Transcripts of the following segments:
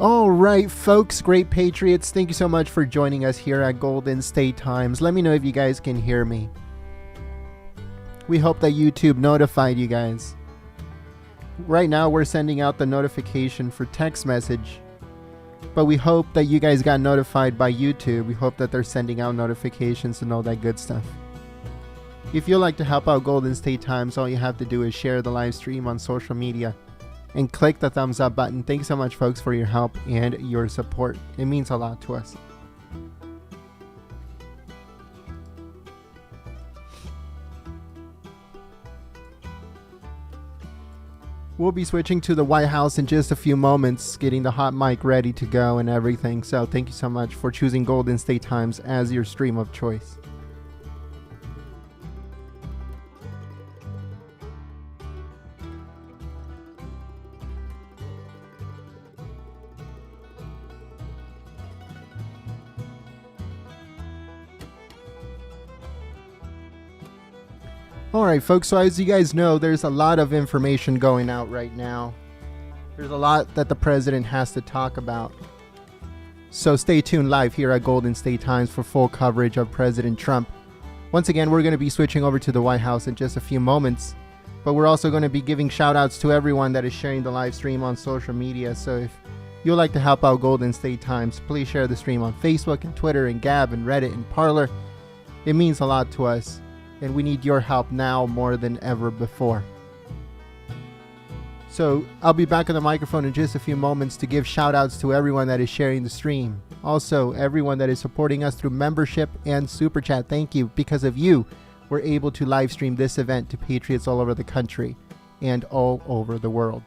All right, folks, great patriots, thank you so much for joining us here at Golden State Times. Let me know if you guys can hear me. We hope that YouTube notified you guys. Right now, we're sending out the notification for text message, but we hope that you guys got notified by YouTube. We hope that they're sending out notifications and all that good stuff. If you'd like to help out Golden State Times, all you have to do is share the live stream on social media and click the thumbs up button. Thanks so much, folks, for your help and your support. It means a lot to us. We'll be switching to the White House in just a few moments, getting the hot mic ready to go and everything. So thank you so much for choosing Golden State Times as your stream of choice. Alright, folks, so as you guys know, there's a lot of information going out right now. There's a lot that the president has to talk about. So stay tuned live here at Golden State Times for full coverage of President Trump. Once again, we're going to be switching over to the White House in just a few moments, but we're also going to be giving shout outs to everyone that is sharing the live stream on social media. So if you'd like to help out Golden State Times, please share the stream on Facebook and Twitter and Gab and Reddit and Parler. It means a lot to us, and we need your help now more than ever before. So I'll be back on the microphone in just a few moments to give shout outs to everyone that is sharing the stream. Also, everyone that is supporting us through membership and super chat. Thank you. Because of you, we're able to live stream this event to patriots all over the country and all over the world.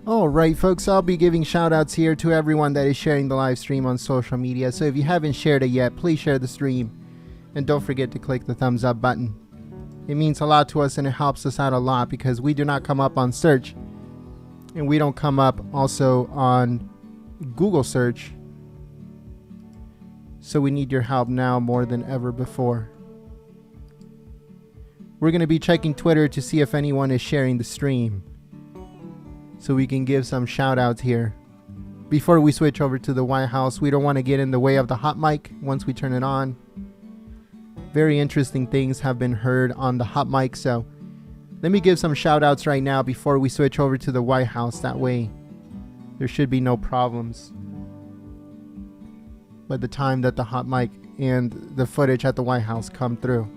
Alright, folks, I'll be giving shout outs here to everyone that is sharing the live stream on social media. So if you haven't shared it yet, please share the stream. And don't forget to click the thumbs up button. It means a lot to us and it helps us out a lot because we do not come up on search. And we don't come up also on Google search. So we need your help now more than ever before. We're going to be checking Twitter to see if anyone is sharing the stream, so we can give some shout outs here. before we switch over to the White House, we don't want to get in the way of the hot mic once we turn it on. Very interesting things have been heard on the hot mic, so let me give some shout outs right now before we switch over to the White House. That way there should be no problems by the time that the hot mic and the footage at the White House come through.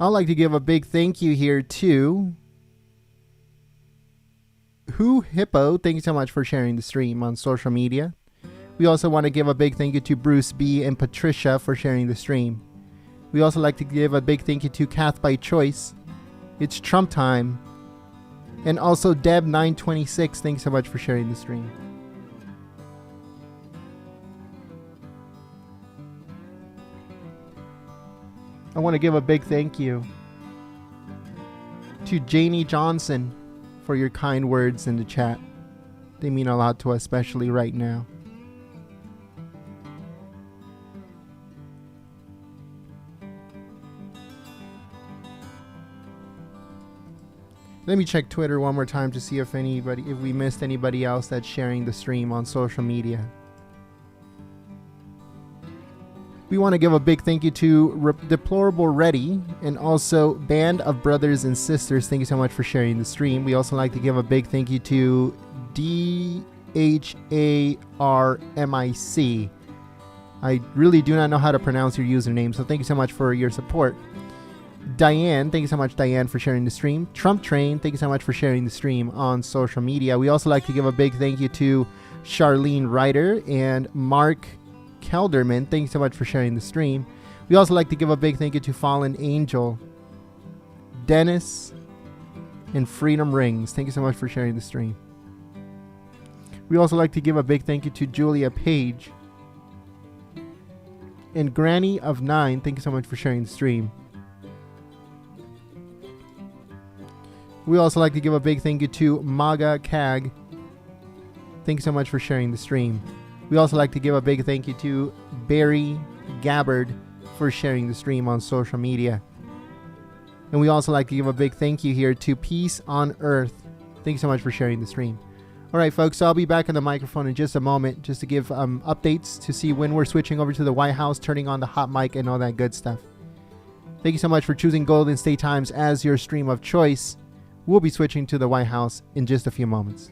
I'd like to give a big thank you here to Who Hippo. Thank you so much for sharing the stream on social media. We also want to give a big thank you to Bruce B and Patricia for sharing the stream. We also like to give a big thank you to Kath by Choice. It's Trump time. And also Deb926. Thanks so much for sharing the stream. I want to give a big thank you to Janie Johnson for your kind words in the chat. They mean a lot to us, especially right now. Let me check Twitter one more time to see if we missed anybody else that's sharing the stream on social media. We want to give a big thank you to Deplorable Ready and also Band of Brothers and Sisters. Thank you so much for sharing the stream. We also like to give a big thank you to DHARMIC. I really do not know how to pronounce your username, so thank you so much for your support. Diane, thank you so much, Diane, for sharing the stream. Trump Train, thank you so much for sharing the stream on social media. We also like to give a big thank you to Charlene Ryder and Mark Kelderman. Thank you so much for sharing the stream. We also like to give a big thank you to Fallen Angel, Dennis, and Freedom Rings. Thank you so much for sharing the stream. We also like to give a big thank you to Julia Page and Granny of 9. Thank you so much for sharing the stream. We also like to give a big thank you to Maga Kag. Thank you so much for sharing the stream. We also like to give a big thank you to Barry Gabbard for sharing the stream on social media. And we also like to give a big thank you here to Peace on Earth. Thank you so much for sharing the stream. All right, folks, so I'll be back on the microphone in just a moment just to give updates to see when we're switching over to the White House, turning on the hot mic and all that good stuff. Thank you so much for choosing Golden State Times as your stream of choice. We'll be switching to the White House in just a few moments.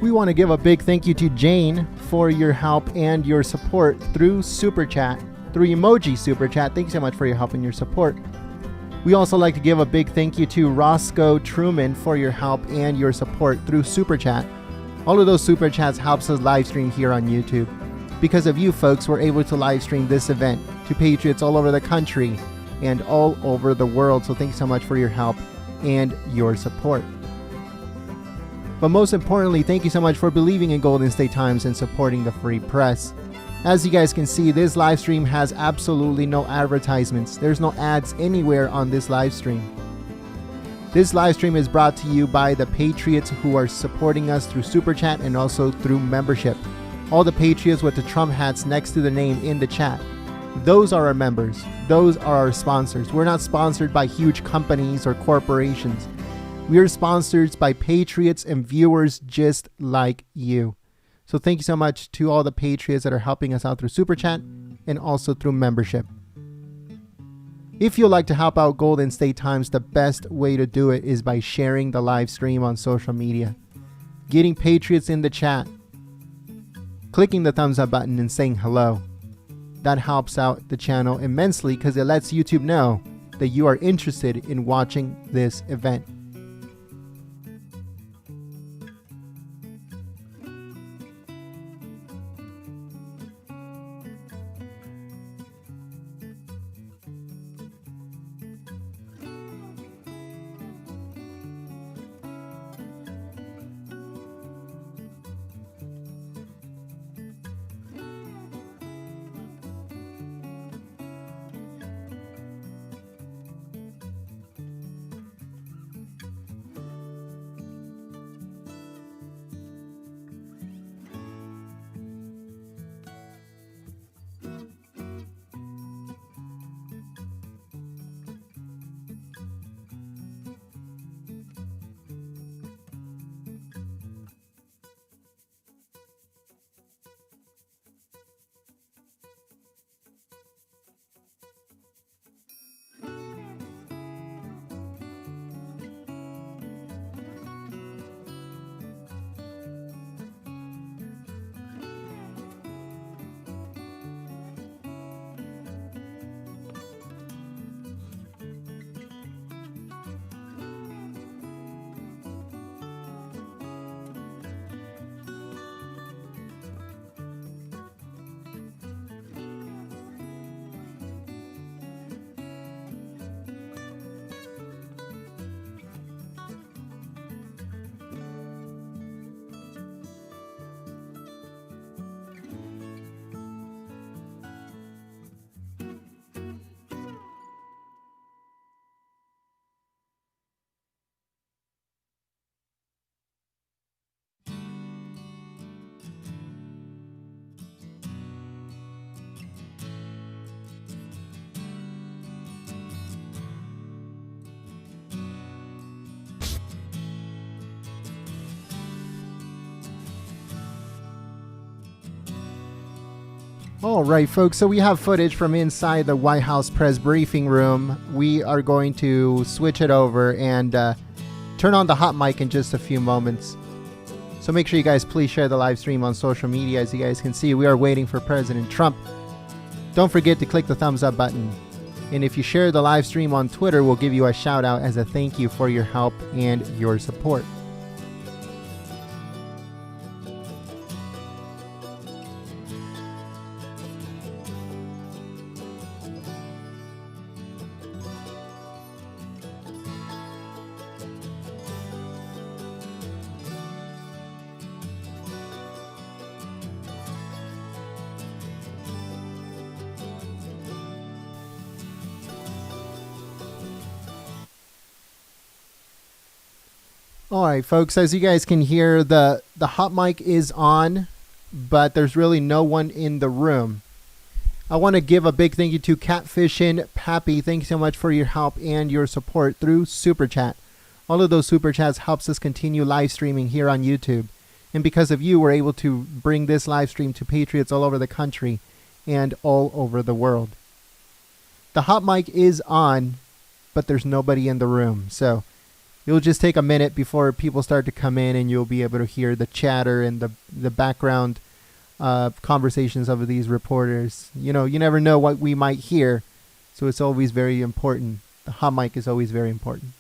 We want to give a big thank you to Jane for your help and your support through Super Chat, through Emoji Super Chat. Thank you so much for your help and your support. We also like to give a big thank you to Roscoe Truman for your help and your support through Super Chat. All of those Super Chats helps us live stream here on YouTube. Because of you folks, we're able to live stream this event to patriots all over the country and all over the world. So thank you so much for your help and your support. But most importantly, thank you so much for believing in Golden State Times and supporting the free press. As you guys can see, this live stream has absolutely no advertisements. There's no ads anywhere on this live stream. This live stream is brought to you by the patriots who are supporting us through Super Chat and also through membership. All the patriots with the Trump hats next to the name in the chat. Those are our members. Those are our sponsors. We're not sponsored by huge companies or corporations. We are sponsored by patriots and viewers just like you. So thank you so much to all the patriots that are helping us out through Super Chat and also through membership. If you'd like to help out Golden State Times, the best way to do it is by sharing the live stream on social media, getting patriots in the chat, clicking the thumbs up button and saying hello. That helps out the channel immensely because it lets YouTube know that you are interested in watching this event. All right, folks, so we have footage from inside the White House press briefing room. We are going to switch it over and turn on the hot mic in just a few moments. So make sure you guys please share the live stream on social media. As you guys can see, we are waiting for President Trump. Don't forget to click the thumbs up button. And if you share the live stream on Twitter, we'll give you a shout out as a thank you for your help and your support. All right, folks, as you guys can hear, the hot mic is on, but there's really no one in the room. I want to give a big thank you to Catfishin Pappy. Thank you so much for your help and your support through Super Chat. All of those Super Chats helps us continue live streaming here on YouTube. And because of you, we're able to bring this live stream to patriots all over the country and all over the world. The hot mic is on, but there's nobody in the room. So it'll just take a minute before people start to come in and you'll be able to hear the chatter and the background conversations of these reporters. You know, you never know what we might hear, so it's always very important. The hot mic is always very important.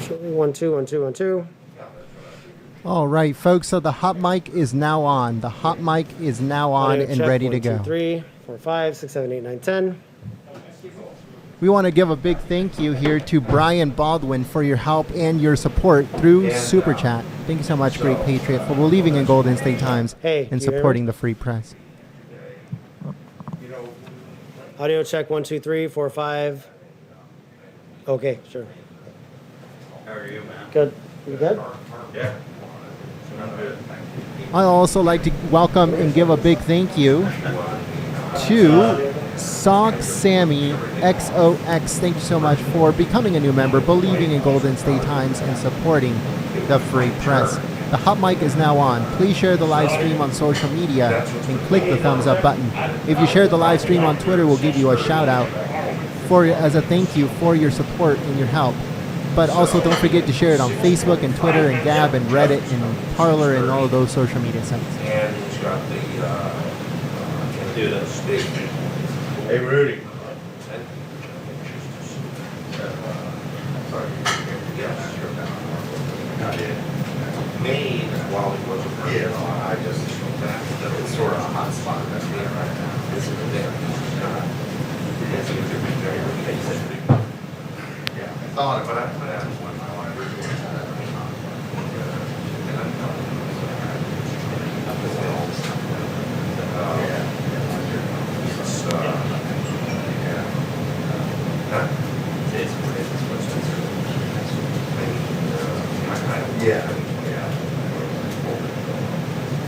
1 2 1 2 1 2. All right, folks. So the hot mic is now on. The hot mic is now on Audio and check. ready 1 to 2 go. 3 4 5 6 7 8 9 10. We want to give a big thank you here to Brian Baldwin for your help and your support through Super Chat. Thank you so much, Great Patriot, for believing in Golden State Times Hey, and do you hear supporting me? the free press. Audio check. 1 2 3 4 5. Okay, sure. How are you, man? Good. You good? Yeah. I'm good. I'd also like to welcome and give a big thank you to Sock Sammy XOX. Thank you so much for becoming a new member, believing in Golden State Times, and supporting the free press. The hot mic is now on. Please share the live stream on social media and click the thumbs up button. If you share the live stream on Twitter, we'll give you a shout out as a thank you for your support and your help. But also don't forget to share it on Facebook and Twitter and Gab and Reddit and Parler and all of those social media sites. And he's got the, do the stick. Hey, Rudy. Maine, while he wasn't there, I just, it's sort of a hot spot that's there right now. This is there. Yeah, I thought, but I went my life.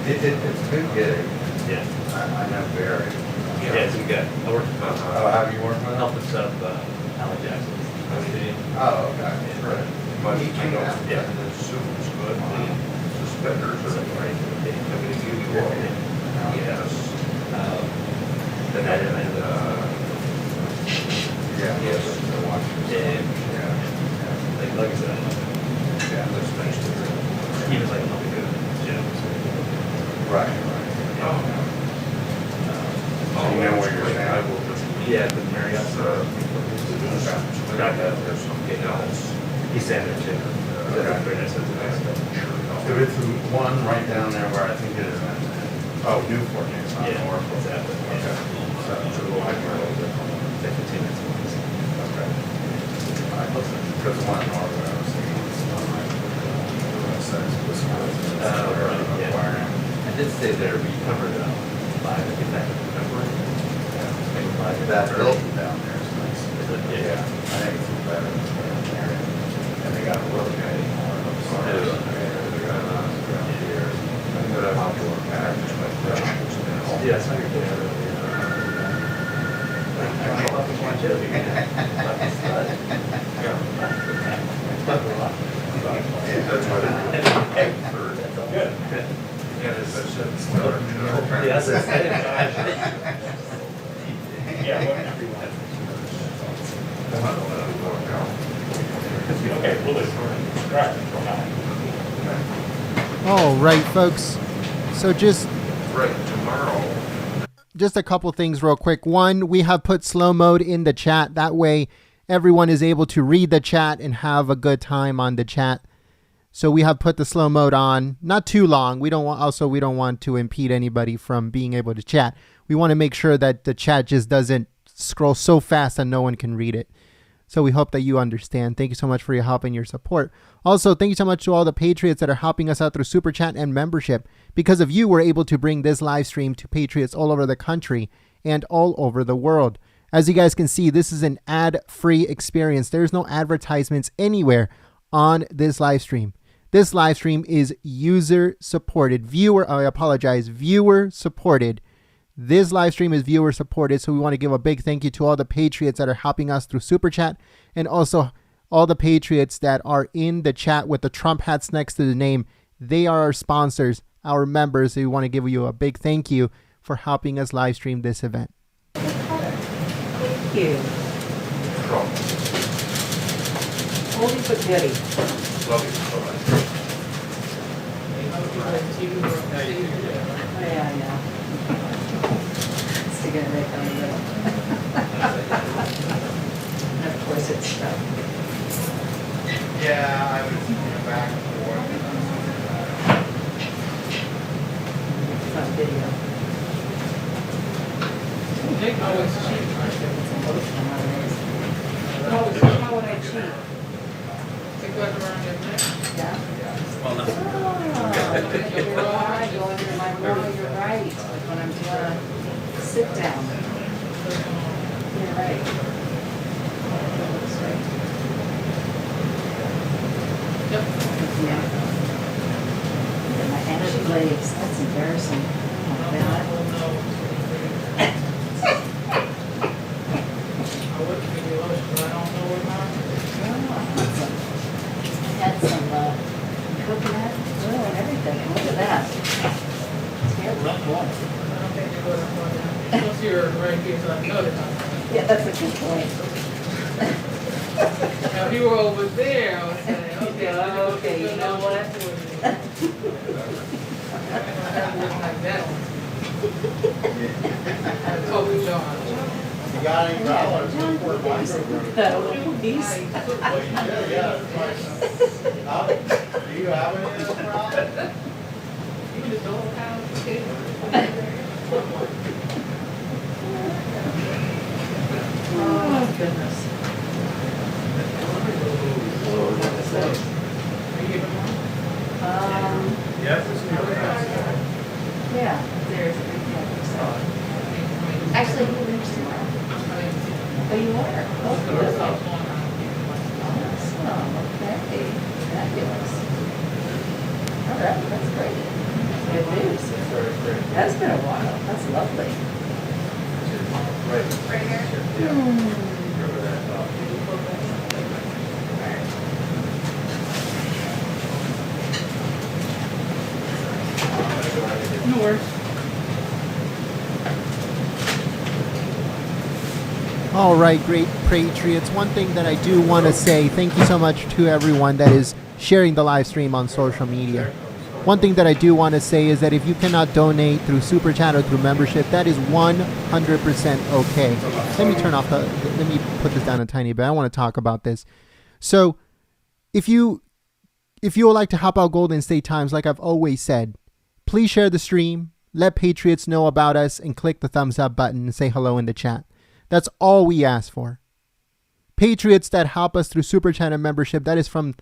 It's good getting. Yeah. I know Barry. Yeah, it's been good. I worked with Oh, have you worked with him? helped us set up Alan Jackson's studio. Oh, okay. Right. But he came up, Yeah. and the suit was good, the suspenders are great. I mean, if you walk in, yes. Then I did, Yeah, yes, the Washington. Yeah. like I said, I love it. Yeah, that's nice to hear. He was like a really good gym. Right, right. Oh, you know where you're at? Yeah, the Marriott. There's something else. He's standing there too. That's very nice. If it's the one right down there where I think it is, oh, Newport, it's not Yeah, Norfolk. exactly. Okay. So the line where it is. 15 minutes. Okay. Because the one in Norfolk, I was thinking, it's not like, Yeah. I did stay there, but you covered it up. I think that February. That building down there is nice. Yeah. I think it's better than the area. And they got a little guy more of those. They got around here. And they're outdoor package, but Yeah, it's not your kid. that's why they're third. Good. Yeah, it's a Yes, it's. Okay, All right, folks. So just Right, tomorrow. a couple things real quick. One, we have put slow mode in the chat. That way everyone is able to read the chat and have a good time on the chat. So we have put the slow mode on, not too long. We don't want to impede anybody from being able to chat. We want to make sure that the chat just doesn't scroll so fast that no one can read it. So we hope that you understand. Thank you so much for your help and your support. Also, thank you so much to all the Patriots that are helping us out through Super Chat and membership. Because of you, we're able to bring this live stream to Patriots all over the country and all over the world. As you guys can see, this is an ad-free experience. There's no advertisements anywhere on this live stream. This live stream is user-supported. Viewer-supported. This live stream is viewer supported, so we want to give a big thank you to all the Patriots that are helping us through Super Chat, and also all the Patriots that are in the chat with the Trump hats next to the name. They are our sponsors, our members, so we want to give you a big thank you for helping us live stream this event. Thank you. Oldie but goodie. Love you. Yeah, I know. Stick it right down the middle. And of course it's stuff. Yeah, Well, no. You're right, go under my wall, you're right, when I'm doing a sit down. You're right. That's right. Yeah. Look at my ashy legs, that's embarrassing. Oh my God. I had some coconut oil and everything, and look at that. Terrible. Once you're right here, so I know that. Yeah, that's a good point. Now, if you were over there, I would say, okay, Okay, you know what? Like that one. I told you, John. You got any dollars? John, these. Do you have any of those problems? You just don't have to. Oh, goodness. Yes, it's Yeah, there's a big campus. Actually, he lives tomorrow. Oh, you are? Oh, good. Awesome, okay. Fabulous. All right, that's great. Good news. That's been a while. That's lovely. Right here? Yeah. Remember that? No worries. All right, great Patriots. One thing that I do want to say, thank you so much to everyone that is sharing the live stream on social media. One thing that I do want to say is that if you cannot donate through Super Chat or through membership, that is 100% okay. Let me turn off let me put this down a tiny bit. I want to talk about this. So if you would like to help out Golden State Times, like I've always said, please share the stream, let Patriots know about us, and click the thumbs up button and say hello in the chat. That's all we ask for. Patriots that help us through Super Chat and membership, that is from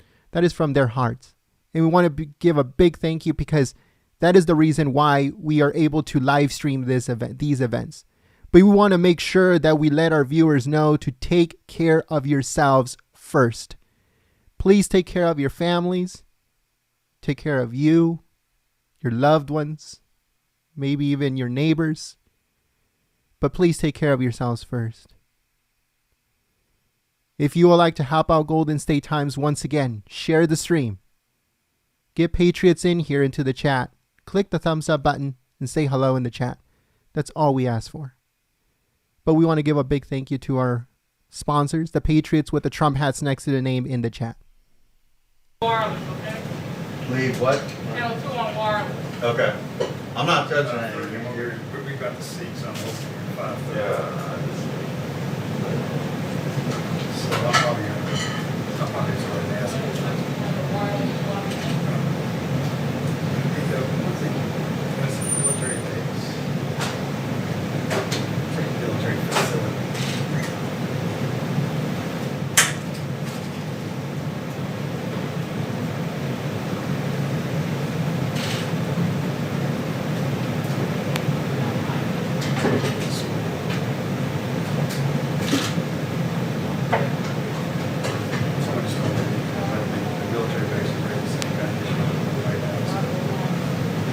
their hearts. And we want to give a big thank you because that is the reason why we are able to live stream these events. But we want to make sure that we let our viewers know to take care of yourselves first. Please take care of your families. Take care of you, your loved ones, maybe even your neighbors. But please take care of yourselves first. If you would like to help out Golden State Times, once again, share the stream. Get Patriots in here into the chat. Click the thumbs up button and say hello in the chat. That's all we ask for. But we want to give a big thank you to our sponsors, the Patriots with the Trump hats next to the name in the chat. Wireless, okay? Leave what? Channel 2 on wireless. Okay. I'm not touching anything. We've got the seats on most of your 5:30. Yeah. So I'm probably gonna just go ahead and ask you. That's a military base. Military facility.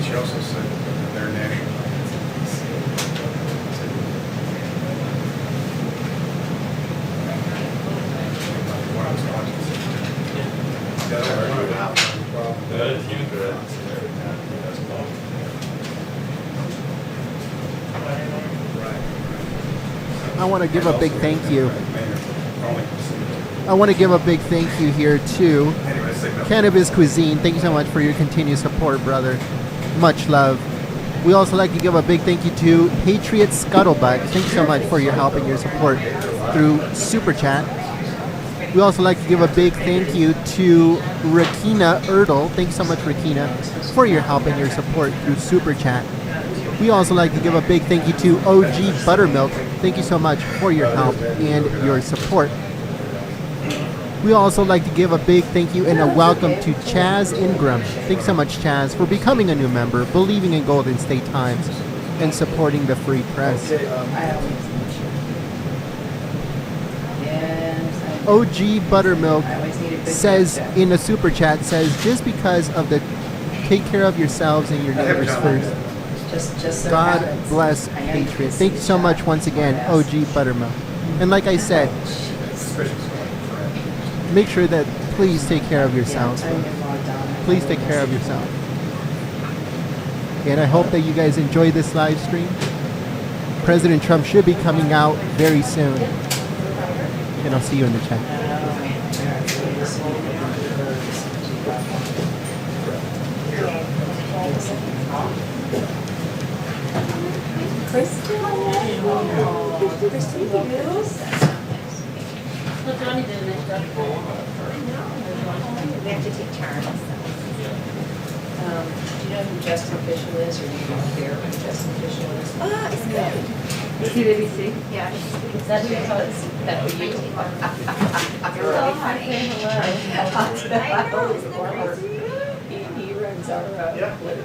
She also said that their national what I was watching. That is you, correct? I want to give a big thank you. I want to give a big thank you here to Cannabis Cuisine. Thank you so much for your continued support, brother. Much love. We also like to give a big thank you to Patriot Scuttlebutt. Thank you so much for your help and your support through Super Chat. We also like to give a big thank you to Rakina Erdl. Thank you so much, Rakina, for your help and your support through Super Chat. We also like to give a big thank you to OG Buttermilk. Thank you so much for your help and your support. We also like to give a big thank you and a welcome to Chaz Ingram. Thanks so much, Chaz, for becoming a new member, believing in Golden State Times, and supporting the free press. I always make sure. Yes. OG Buttermilk I always need a good says check. in a super chat, says just because of the take care of yourselves and your neighbors first. Just so God happens. bless I know you Patriots. can Thank you see so the much chat. once again, Yes. OG Buttermilk. And like I said, make sure that please take care of yourselves. Yeah, I get logged on. Please take care of yourself. And I hope that you guys enjoy this live stream. President Trump should be coming out very soon. And I'll see you in the chat. Kristen, Look, Johnny did a nice job. We have to take turns. do you know who Justin Official is, or do you don't care who Justin Official is? It's good. CWC? Yeah. Is that who you thought? That would you. You're really funny. He runs our,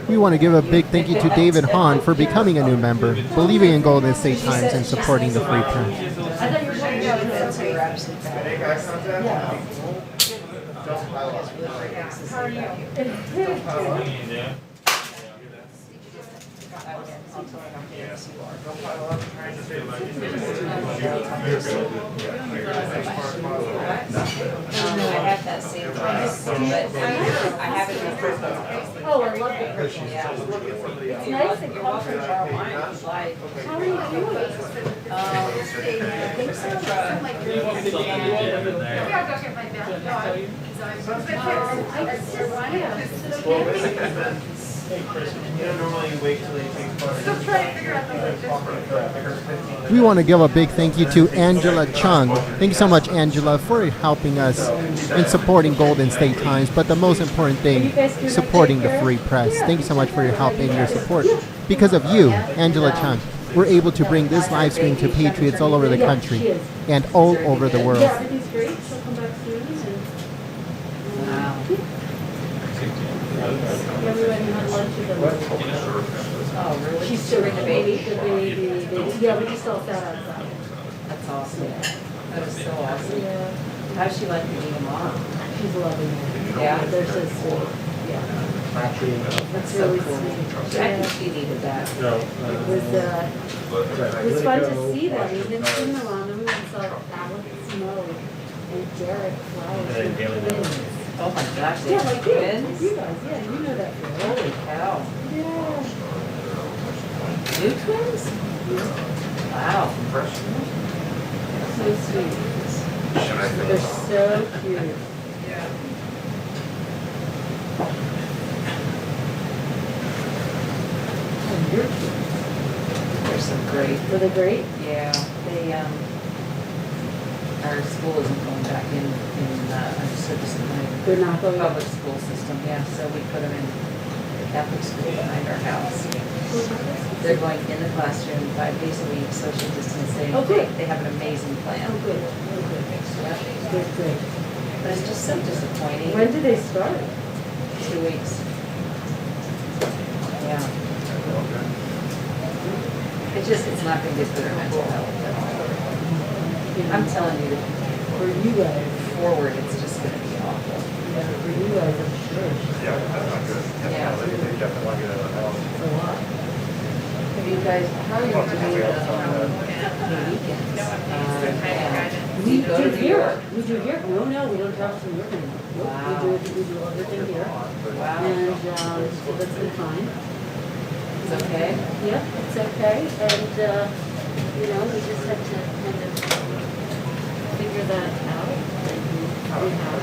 We want to give a big thank you to David Hahn for becoming a new member, believing in Golden State Times, and supporting the free press. I thought you were talking about that's your absent Yeah. How are you? I have that same price, but I have it in purple. Oh, I love it. Yeah. It's nice and comfortable. Borrow mine if you'd like. How are you doing? I think so. Yeah, go get my bag. No, Still trying to figure out the logistics. We want to give a big thank you to Angela Chung. Thank you so much, Angela, for helping us and supporting Golden State Times. But the most important thing, supporting the free press. Thank you so much for your help and your support. Because of you, Angela Chung, we're able to bring this live stream to patriots all over the country and all over the world. Yeah, everything's great. She'll come back soon. And Wow. yeah, we went and had lunch with them. Oh, really? She's still in the baby. Yeah, we just all sat outside. That's awesome. That is so awesome. Yeah, How's she like being a mom? she's loving it. Yeah. They're so sweet. Yeah, that's So really cool. sweet. I Yeah. think she needed that. It was fun to see them. We've been seeing them around. Then we went and saw Alex Snow and Jared Flowers. And twins. Oh my gosh, they Yeah, have like you. twins? You guys, yeah, you know that. Phil. Holy cow. Yeah. New twins? Wow. So sweet. They're so cute. And you're cute. They're so great. Were they great? Yeah, they, our school isn't going back in, I'm so disappointed. They're not going up. Public school system, yeah, so we put them in the Catholic school behind our house. They're going in the classroom 5 days a week, social distancing. Oh, good. They have an amazing plan. Oh, good. Oh, good. Yep. Good, good. But it's just so disappointing. When did they start? 2 weeks. Yeah. It's not gonna be good for their mental health at all. I'm telling you, For you guys. forward, it's just gonna be awful. Yeah, for you guys, I'm sure. Yeah, that's not good. Yeah. They definitely want to get out of the house. It's a lot. Have you guys, how are you doing the weekends? Yeah. We go do to New here. York? We do here. No, we don't travel to New York anymore. Nope, Wow. We do everything here. Wow, And that's been fine. it's okay? Yep, it's okay. And, you know, we just have to kind of figure that out. And we have.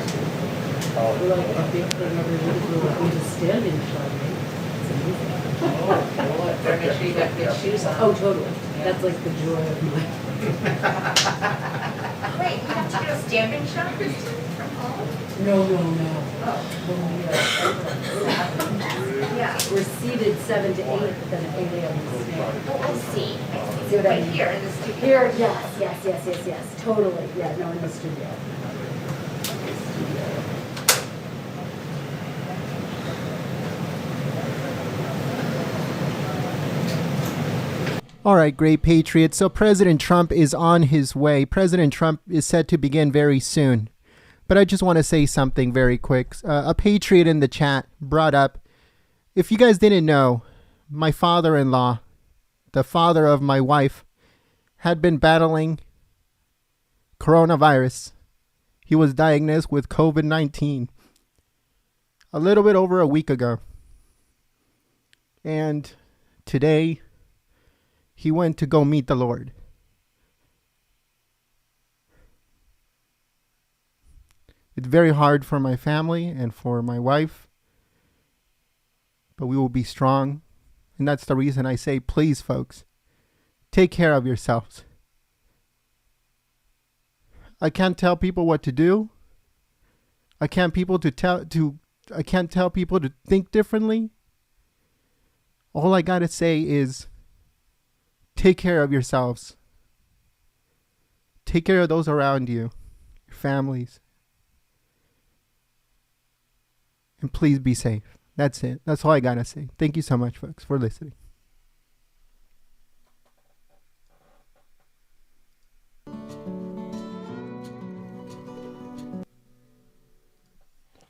We're like a big thing every week. We just stand in Charlotte. It's amazing. Better make sure you got good shoes on. Oh, totally. That's like the joy of my. Wait, you have to get a stand-in shot from home? No. Yeah. We're seated 7 to 8, but then at 8 a.m. we stand. Oh, I see. See what I Right mean? here in the studio. Here, yes. Totally. Yeah, no, in the studio. All right, great Patriots. So President Trump is on his way. President Trump is set to begin very soon. But I just want to say something very quick. A Patriot in the chat brought up, if you guys didn't know, my father-in-law, the father of my wife, had been battling coronavirus. He was diagnosed with COVID-19 a little bit over a week ago. And today, he went to go meet the Lord. It's very hard for my family and for my wife, but we will be strong. And that's the reason I say, please, folks, take care of yourselves. I can't tell people what to do. I can't tell people to think differently. All I gotta say is, take care of yourselves. Take care of those around you, your families. And please be safe. That's it. That's all I gotta say. Thank you so much, folks, for listening.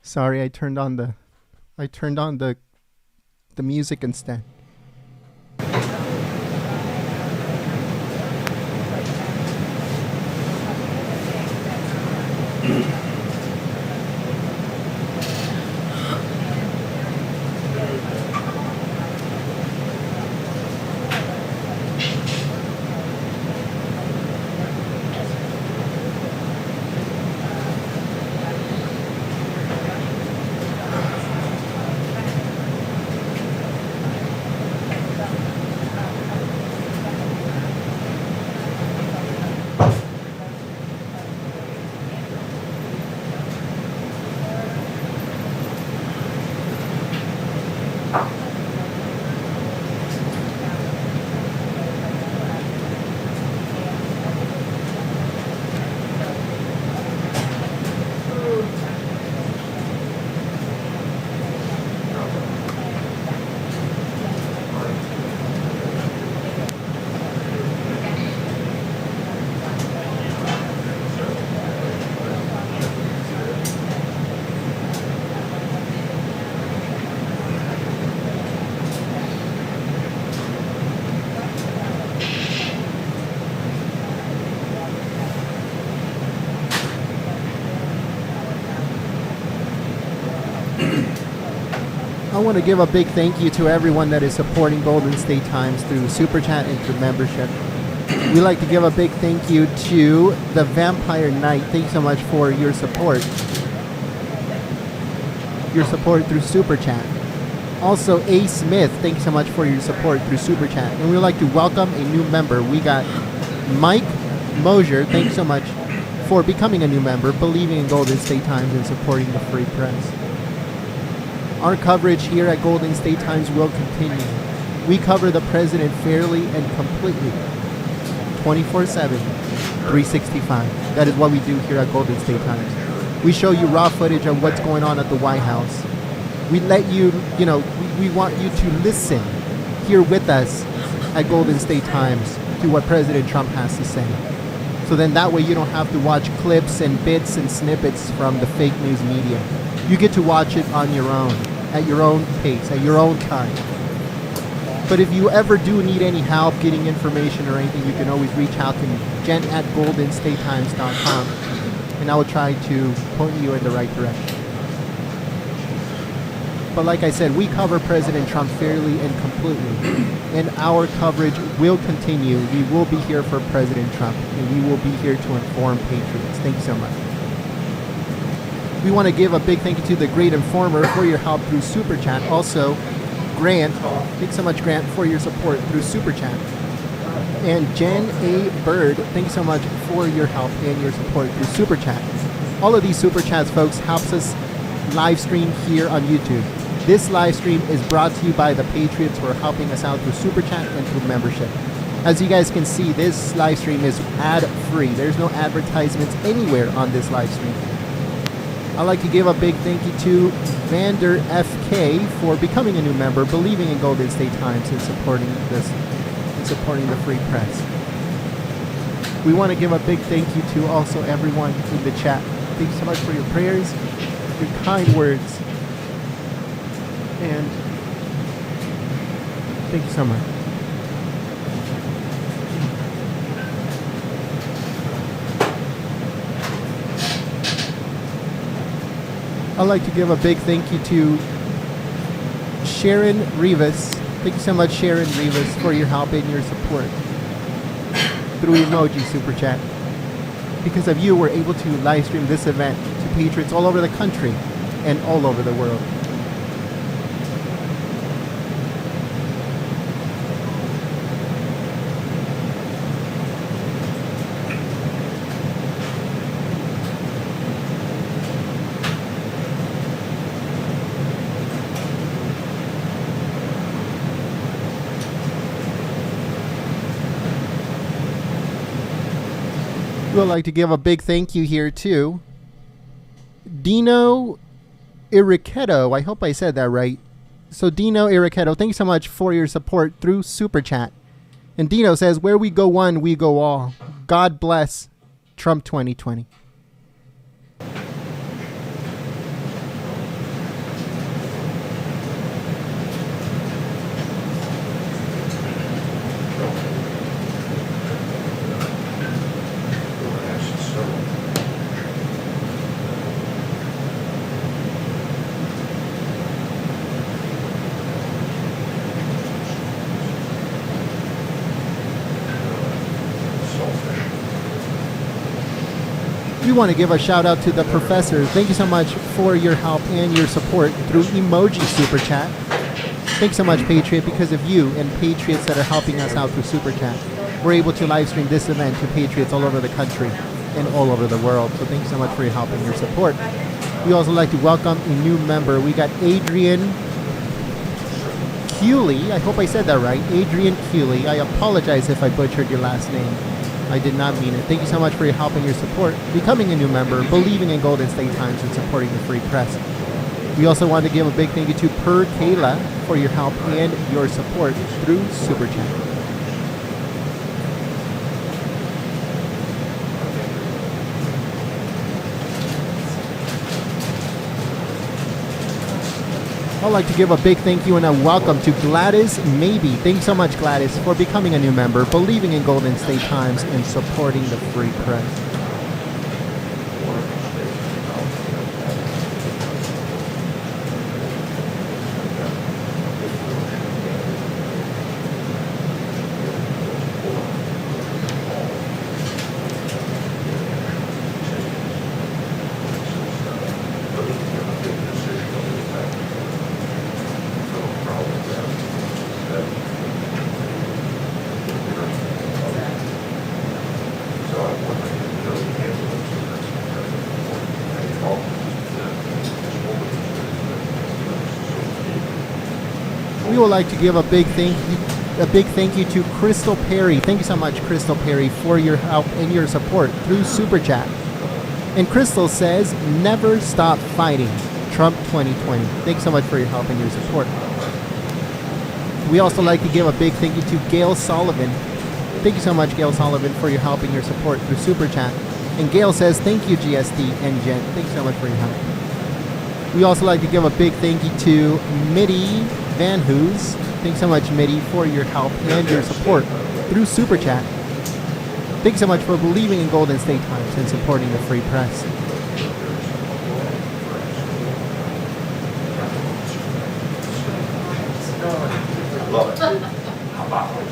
Sorry, I turned on the music instead. I want to give a big thank you to everyone that is supporting Golden State Times through Super Chat and through membership. We'd like to give a big thank you to the Vampire Knight. Thanks so much for your support. Your support through Super Chat. Also, A. Smith, thanks so much for your support through Super Chat. And we'd like to welcome a new member. We got Mike Mosier. Thanks so much for becoming a new member, believing in Golden State Times and supporting the free press. Our coverage here at Golden State Times will continue. We cover the president fairly and completely, 24/7, 365. That is what we do here at Golden State Times. We show you raw footage of what's going on at the White House. We let you, we want you to listen here with us at Golden State Times to what President Trump has to say. So then that way you don't have to watch clips and bits and snippets from the fake news media. You get to watch it on your own, at your own pace, at your own time. But if you ever do need any help getting information or anything, you can always reach out to me, jen@goldenstatetimes.com, and I will try to point you in the right direction. But like I said, we cover President Trump fairly and completely, and our coverage will continue. We will be here for President Trump, and we will be here to inform patriots. Thank you so much. We want to give a big thank you to the Great Informer for your help through Super Chat. Also, Grant, thanks so much, Grant, for your support through Super Chat. And Jen A. Bird, thanks so much for your help and your support through Super Chat. All of these Super Chats, folks, helps us live stream here on YouTube. This live stream is brought to you by the Patriots who are helping us out through Super Chat and through membership. As you guys can see, this live stream is ad-free. There's no advertisements anywhere on this live stream. I'd like to give a big thank you to Vander FK for becoming a new member, believing in Golden State Times and supporting this and supporting the free press. We want to give a big thank you to also everyone in the chat. Thank you so much for your prayers, your kind words, and thank you so much. I'd like to give a big thank you to Sharon Rivas. Thank you so much, Sharon Rivas, for your help and your support through emoji super chat. Because of you, we're able to live stream this event to patriots all over the country and all over the world. We would like to give a big thank you here to Dino Iriqueto. I hope I said that right. So Dino Iriqueto, thank you so much for your support through Super Chat. And Dino says, where we go one, we go all. God bless Trump 2020. We want to give a shout out to the professor. Thank you so much for your help and your support through emoji super chat. Thanks so much, Patriot. Because of you and patriots that are helping us out through super chat, we're able to live stream this event to patriots all over the country and all over the world. So thanks so much for your help and your support. We also like to welcome a new member. We got Adrian Cooley. I hope I said that right. Adrian Cooley. I apologize if I butchered your last name. I did not mean it. Thank you so much for your help and your support, becoming a new member, believing in Golden State Times, and supporting the free press. We also want to give a big thank you to Per Kayla for your help and your support through Super Chat. I'd like to give a big thank you and a welcome to Gladys Maybe. Thanks so much, Gladys, for becoming a new member, believing in Golden State Times, and supporting the free press. We would like to give a big thank you to Crystal Perry. Thank you so much, Crystal Perry, for your help and your support through Super Chat. And Crystal says, never stop fighting. Trump 2020. Thanks so much for your help and your support. We also like to give a big thank you to Gail Sullivan. Thank you so much, Gail Sullivan, for your help and your support through Super Chat. And Gail says, thank you, GSD and Jen. Thanks so much for your help. We also like to give a big thank you to Mitty Van Hoos. Thanks so much, Mitty, for your help and your support through Super Chat. Thanks so much for believing in Golden State Times and supporting the free press. Love it. How about it?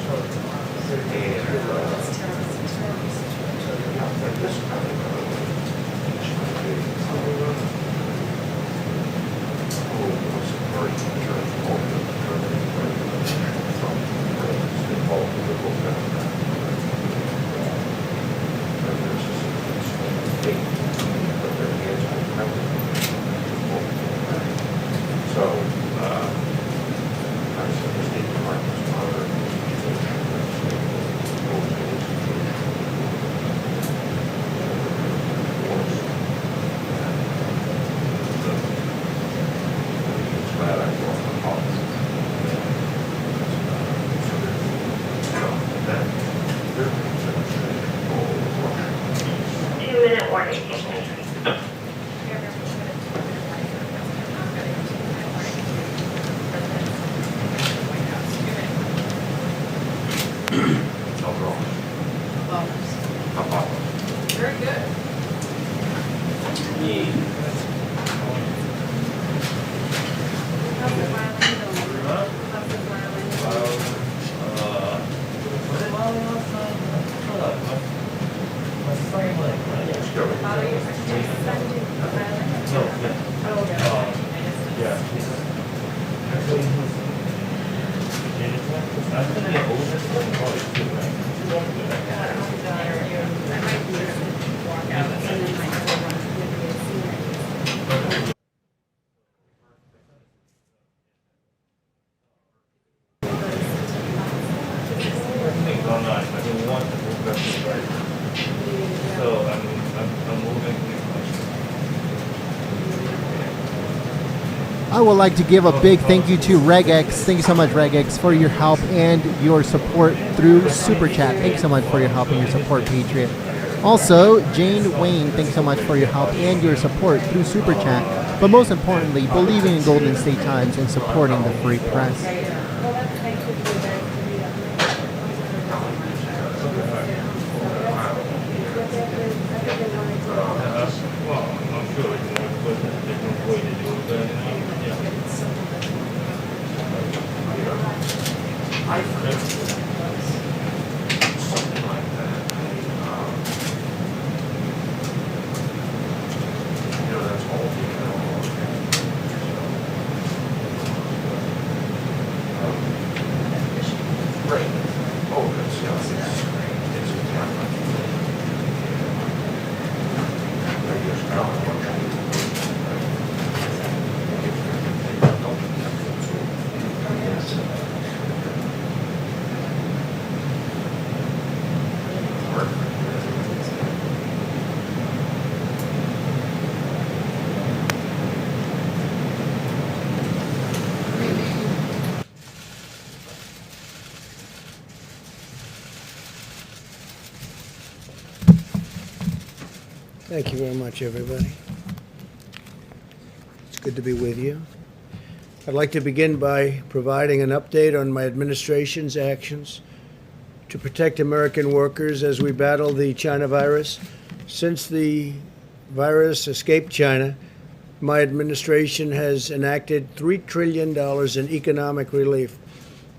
Everything's online. I don't want to move back to the right. So I'm moving things I would like to give a big thank you to Regex. Thank you so much, Regex, for your help and your support through Super Chat. Thank you so much for your help and your support, Patriot. Also, Jane Wayne, thank you so much for your help and your support through Super Chat. But most importantly, believing in Golden State Times and supporting the free press. Well, that's nice of you guys to read up. well, I'm sure it's more different way to do it, but yeah. Something like that. That's all. Right. Oh, that's, yeah, it's great. It's a camera. Thank you very much, everybody. It's good to be with you. I'd like to begin by providing an update on my administration's actions to protect American workers as we battle the China virus. Since the virus escaped China, my administration has enacted $3 trillion in economic relief.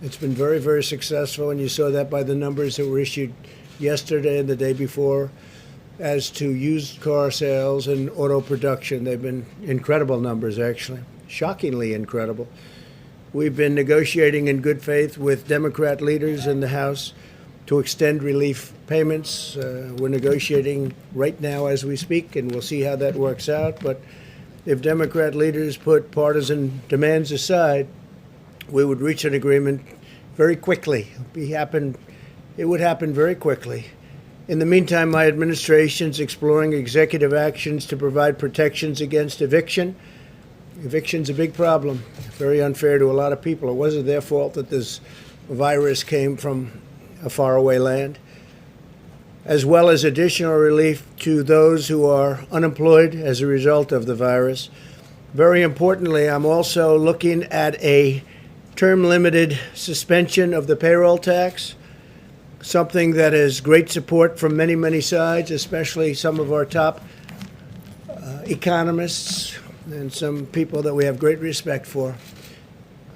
It's been very, very successful, and you saw that by the numbers that were issued yesterday and the day before. As to used car sales and auto production, they've been incredible numbers, actually, shockingly incredible. We've been negotiating in good faith with Democrat leaders in the House to extend relief payments. We're negotiating right now as we speak, and we'll see how that works out. But if Democrat leaders put partisan demands aside, we would reach an agreement very quickly. It would happen very quickly. In the meantime, my administration is exploring executive actions to provide protections against eviction. Eviction's a big problem, very unfair to a lot of people. It wasn't their fault that this virus came from a faraway land, as well as additional relief to those who are unemployed as a result of the virus. Very importantly, I'm also looking at a term-limited suspension of the payroll tax, something that has great support from many, many sides, especially some of our top economists and some people that we have great respect for.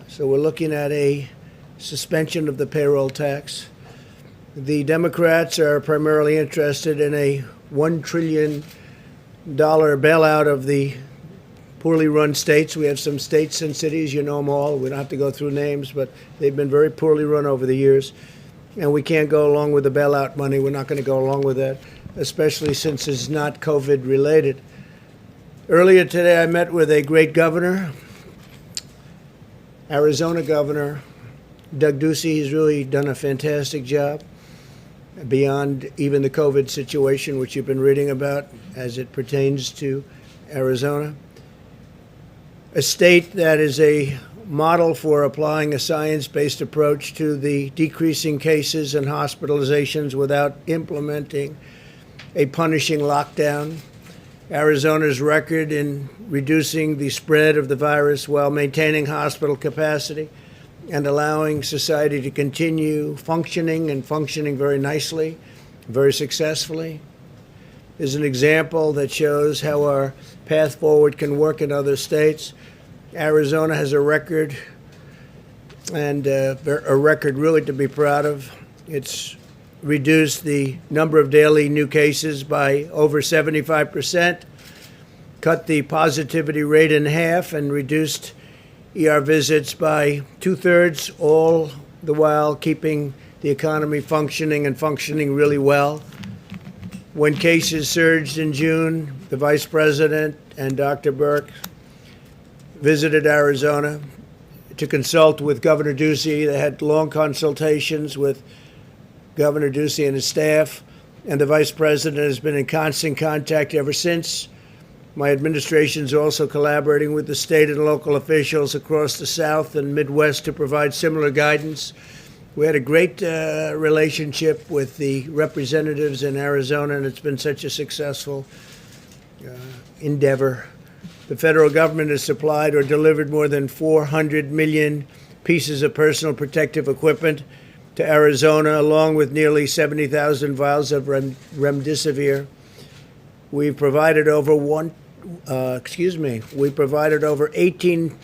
So we're looking at a suspension of the payroll tax. The Democrats are primarily interested in a $1 trillion bailout of the poorly run states. We have some states and cities, you know them all. We don't have to go through names, but they've been very poorly run over the years. And we can't go along with the bailout money. We're not going to go along with that, especially since it's not COVID related. Earlier today, I met with a great governor, Arizona Governor Doug Ducey. He's really done a fantastic job beyond even the COVID situation, which you've been reading about as it pertains to Arizona. A state that is a model for applying a science-based approach to the decreasing cases and hospitalizations without implementing a punishing lockdown. Arizona's record in reducing the spread of the virus while maintaining hospital capacity and allowing society to continue functioning and functioning very nicely, very successfully, is an example that shows how our path forward can work in other states. Arizona has a record, and a record really to be proud of. It's reduced the number of daily new cases by over 75%, cut the positivity rate in half, and reduced ER visits by 2/3, all the while keeping the economy functioning and functioning really well. When cases surged in June, the Vice President and Dr. Burke visited Arizona to consult with Governor Ducey. They had long consultations with Governor Ducey and his staff, and the Vice President has been in constant contact ever since. My administration is also collaborating with the state and local officials across the South and Midwest to provide similar guidance. We had a great relationship with the representatives in Arizona, and it's been such a successful endeavor. The federal government has supplied or delivered more than 400 million pieces of personal protective equipment to Arizona, along with nearly 70,000 vials of remdesivir. We've provided over $18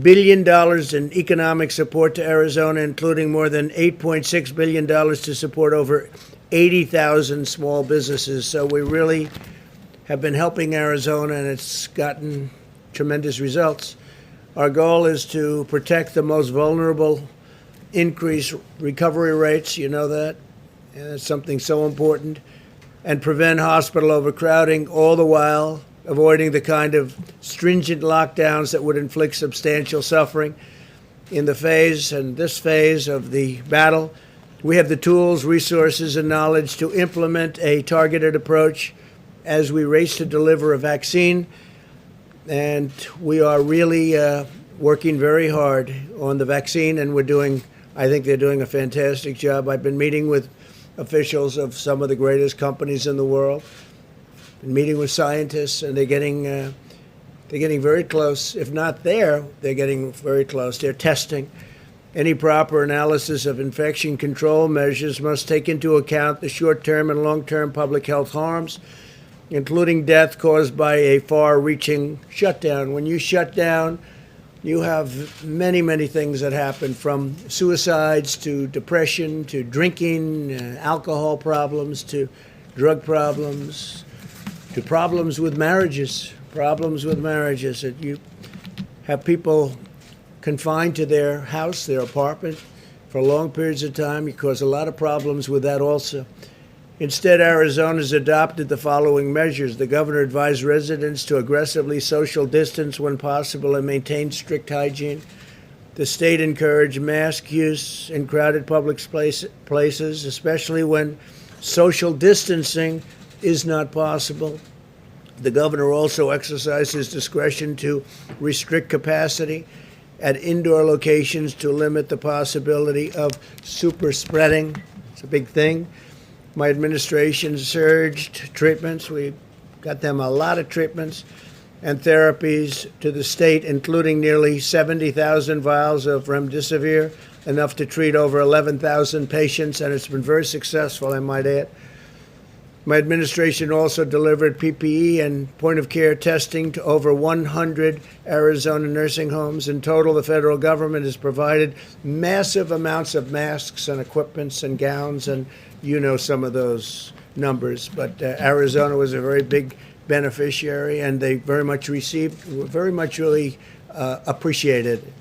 billion in economic support to Arizona, including more than $8.6 billion to support over 80,000 small businesses. So we really have been helping Arizona, and it's gotten tremendous results. Our goal is to protect the most vulnerable, increase recovery rates, you know that, and it's something so important, and prevent hospital overcrowding, all the while avoiding the kind of stringent lockdowns that would inflict substantial suffering. In this phase of the battle, we have the tools, resources, and knowledge to implement a targeted approach as we race to deliver a vaccine. And we are really working very hard on the vaccine, and I think they're doing a fantastic job. I've been meeting with officials of some of the greatest companies in the world, been meeting with scientists, and they're getting very close. If not there, they're getting very close. They're testing. Any proper analysis of infection control measures must take into account the short-term and long-term public health harms, including death caused by a far-reaching shutdown. When you shut down, you have many, many things that happen, from suicides to depression to drinking, alcohol problems to drug problems, to problems with marriages. That you have people confined to their house, their apartment, for long periods of time. You cause a lot of problems with that also. Instead, Arizona has adopted the following measures. The governor advised residents to aggressively social distance when possible and maintain strict hygiene. The state encouraged mask use in crowded public places, especially when social distancing is not possible. The governor also exercised his discretion to restrict capacity at indoor locations to limit the possibility of super spreading. It's a big thing. My administration surged treatments. We got them a lot of treatments and therapies to the state, including nearly 70,000 vials of remdesivir, enough to treat over 11,000 patients, and it's been very successful, I might add. My administration also delivered PPE and point-of-care testing to over 100 Arizona nursing homes. In total, the federal government has provided massive amounts of masks and equipments and gowns, and you know some of those numbers. But Arizona was a very big beneficiary, and they very much really appreciated it.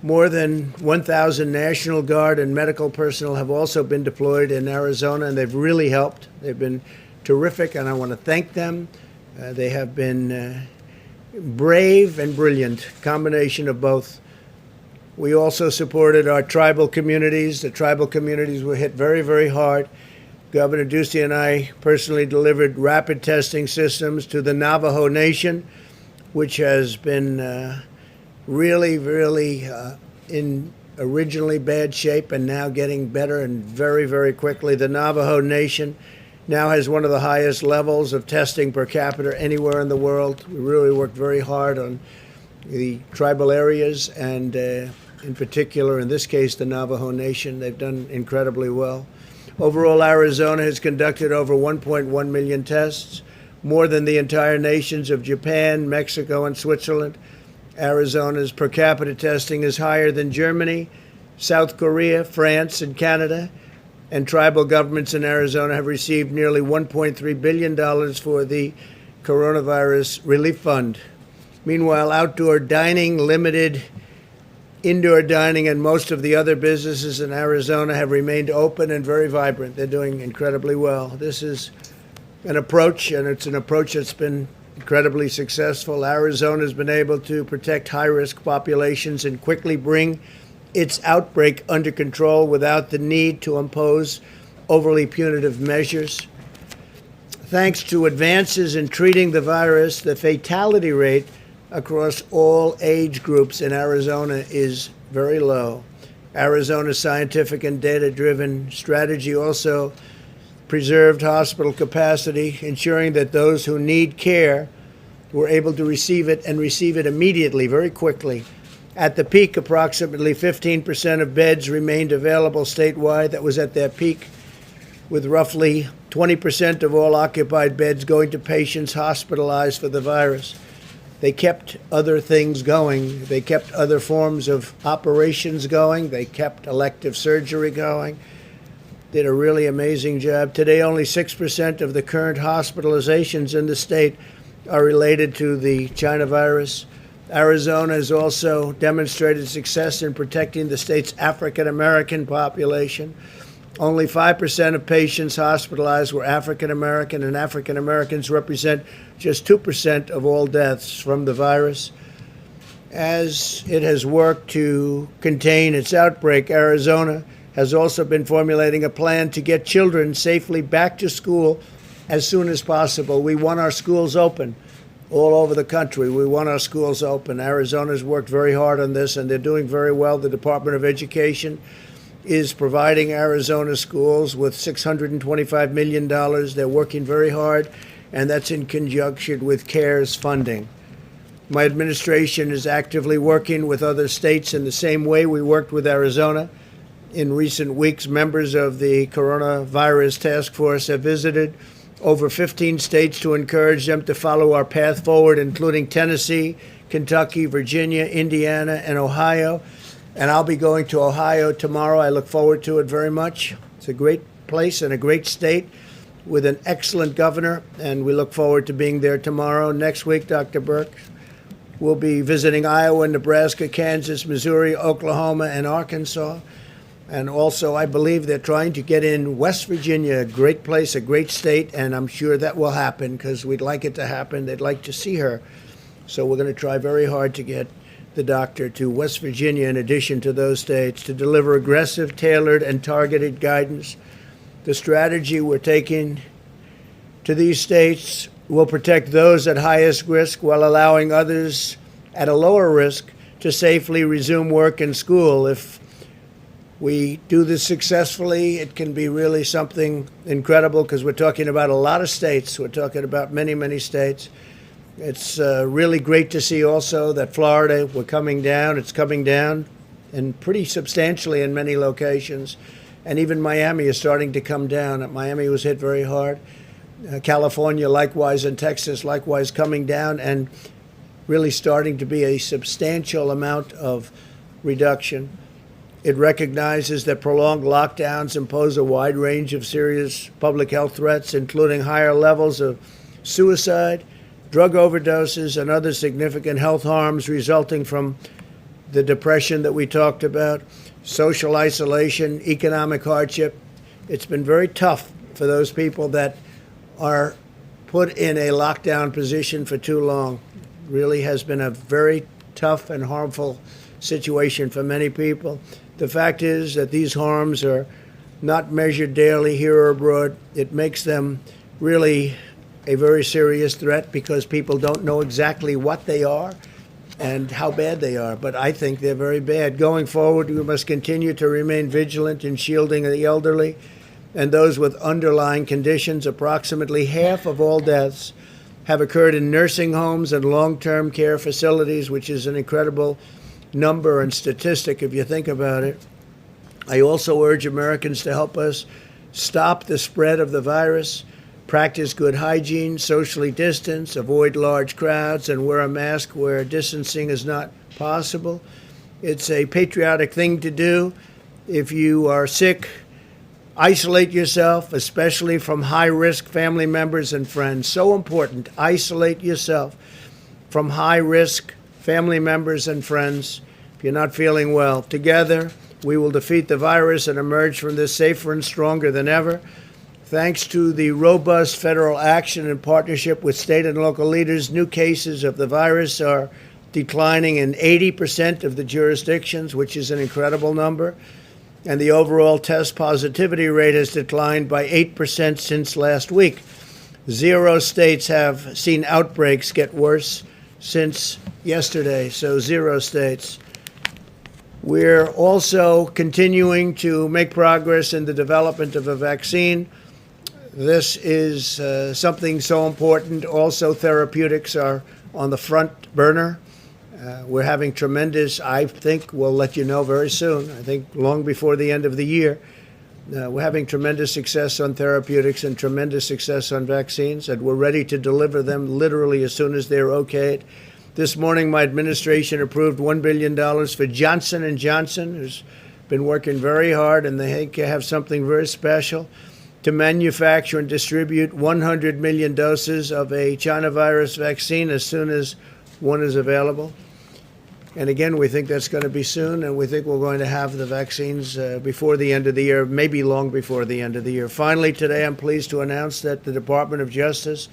More than 1,000 National Guard and medical personnel have also been deployed in Arizona, and they've really helped. They've been terrific, and I want to thank them. They have been brave and brilliant, combination of both. We also supported our tribal communities. The tribal communities were hit very, very hard. Governor Ducey and I personally delivered rapid testing systems to the Navajo Nation, which has been really in originally bad shape and now getting better and very, very quickly. The Navajo Nation now has one of the highest levels of testing per capita anywhere in the world. We really worked very hard on the tribal areas and in particular, in this case, the Navajo Nation. They've done incredibly well. Overall, Arizona has conducted over 1.1 million tests, more than the entire nations of Japan, Mexico, and Switzerland. Arizona's per capita testing is higher than Germany, South Korea, France, and Canada. And tribal governments in Arizona have received nearly $1.3 billion for the Coronavirus Relief Fund. Meanwhile, outdoor dining, limited Indoor dining and most of the other businesses in Arizona have remained open and very vibrant. They're doing incredibly well. This is an approach, and it's an approach that's been incredibly successful. Arizona has been able to protect high-risk populations and quickly bring its outbreak under control without the need to impose overly punitive measures. Thanks to advances in treating the virus, the fatality rate across all age groups in Arizona is very low. Arizona's scientific and data-driven strategy also preserved hospital capacity, ensuring that those who need care were able to receive it and receive it immediately, very quickly. At the peak, approximately 15% of beds remained available statewide. That was at their peak, with roughly 20% of all occupied beds going to patients hospitalized for the virus. They kept other things going. They kept other forms of operations going. They kept elective surgery going. Did a really amazing job. Today, only 6% of the current hospitalizations in the state are related to the China virus. Arizona has also demonstrated success in protecting the state's African American population. Only 5% of patients hospitalized were African American, and African Americans represent just 2% of all deaths from the virus. As it has worked to contain its outbreak, Arizona has also been formulating a plan to get children safely back to school as soon as possible. We want our schools open all over the country. We want our schools open. Arizona's worked very hard on this, and they're doing very well. The Department of Education is providing Arizona schools with $625 million. They're working very hard, and that's in conjunction with CARES funding. My administration is actively working with other states in the same way we worked with Arizona. In recent weeks, members of the Coronavirus Task Force have visited over 15 states to encourage them to follow our path forward, including Tennessee, Kentucky, Virginia, Indiana, and Ohio. And I'll be going to Ohio tomorrow. I look forward to it very much. It's a great place and a great state with an excellent governor, and we look forward to being there tomorrow. Next week, Dr. Burke, we'll be visiting Iowa, Nebraska, Kansas, Missouri, Oklahoma, and Arkansas. And also, I believe they're trying to get in West Virginia, a great place, a great state, and I'm sure that will happen because we'd like it to happen. They'd like to see her. So we're going to try very hard to get the doctor to West Virginia in addition to those states to deliver aggressive, tailored, and targeted guidance. The strategy we're taking to these states will protect those at highest risk while allowing others at a lower risk to safely resume work and school. If we do this successfully, it can be really something incredible because we're talking about a lot of states. We're talking about many, many states. It's really great to see also that Florida, we're coming down. It's coming down and pretty substantially in many locations. And even Miami is starting to come down. Miami was hit very hard. California likewise, and Texas likewise coming down and really starting to be a substantial amount of reduction. It recognizes that prolonged lockdowns impose a wide range of serious public health threats, including higher levels of suicide, drug overdoses, and other significant health harms resulting from the depression that we talked about, social isolation, economic hardship. It's been very tough for those people that are put in a lockdown position for too long. Really has been a very tough and harmful situation for many people. The fact is that these harms are not measured daily here or abroad. It makes them really a very serious threat because people don't know exactly what they are and how bad they are. But I think they're very bad. Going forward, we must continue to remain vigilant in shielding the elderly and those with underlying conditions. Approximately half of all deaths have occurred in nursing homes and long-term care facilities, which is an incredible number and statistic if you think about it. I also urge Americans to help us stop the spread of the virus, practice good hygiene, socially distance, avoid large crowds, and wear a mask where distancing is not possible. It's a patriotic thing to do. If you are sick, isolate yourself, especially from high-risk family members and friends. So important. Isolate yourself from high-risk family members and friends. if you're not feeling well. Together, we will defeat the virus and emerge from this safer and stronger than ever. Thanks to the robust federal action in partnership with state and local leaders, new cases of the virus are declining in 80% of the jurisdictions, which is an incredible number. And the overall test positivity rate has declined by 8% since last week. 0 states have seen outbreaks get worse since yesterday, so 0 states. We're also continuing to make progress in the development of a vaccine. This is something so important. Also, therapeutics are on the front burner. We're having tremendous, I think we'll let you know very soon, I think long before the end of the year. We're having tremendous success on therapeutics and tremendous success on vaccines, and we're ready to deliver them literally as soon as they're okayed. This morning, my administration approved $1 billion for Johnson & Johnson, who's been working very hard, and they think they have something very special to manufacture and distribute 100 million doses of a China virus vaccine as soon as one is available. And again, we think that's going to be soon, and we think we're going to have the vaccines before the end of the year, maybe long before the end of the year. Finally, today, I'm pleased to announce that the Department of Justice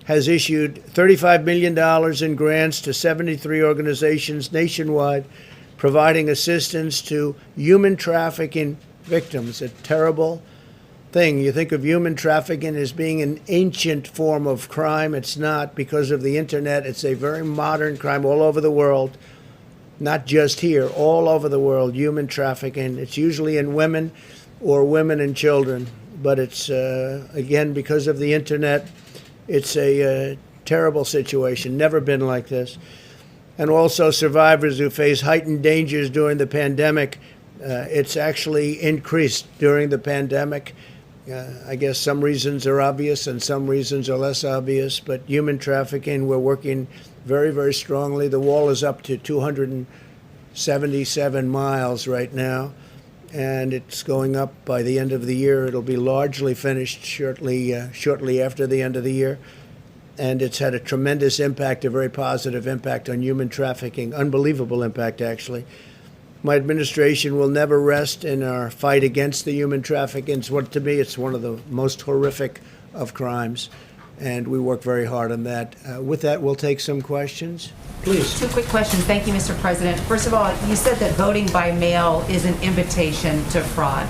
has issued $35 million in grants to 73 organizations nationwide, providing assistance to human trafficking victims, a terrible thing. You think of human trafficking as being an ancient form of crime. It's not. Because of the internet, it's a very modern crime all over the world. Not just here, all over the world, human trafficking. It's usually in women or women and children. But it's, again, because of the internet, it's a terrible situation. Never been like this. And also survivors who face heightened dangers during the pandemic. It's actually increased during the pandemic. I guess some reasons are obvious and some reasons are less obvious. But human trafficking, we're working very, very strongly. The wall is up to 277 miles right now, and it's going up by the end of the year. It'll be largely finished shortly after the end of the year. And it's had a tremendous impact, a very positive impact on human trafficking, unbelievable impact, actually. My administration will never rest in our fight against the human trafficking. To me, it's one of the most horrific of crimes. And we work very hard on that. With that, we'll take some questions. Please. 2 quick questions. Thank you, Mr. President. First of all, you said that voting by mail is an invitation to fraud.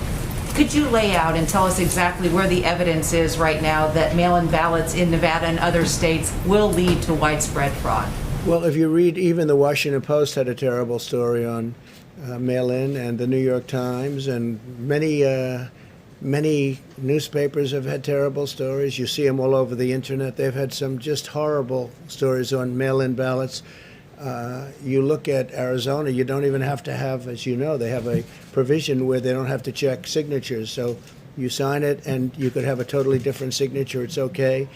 Could you lay out and tell us exactly where the evidence is right now that mail-in ballots in Nevada and other states will lead to widespread fraud? Well, if you read, even the Washington Post had a terrible story on mail-in, and the New York Times, and many newspapers have had terrible stories. You see them all over the internet. They've had some just horrible stories on mail-in ballots. You look at Arizona, you don't even have to have, as you know, they have a provision where they don't have to check signatures. So you sign it and you could have a totally different signature. It's okay.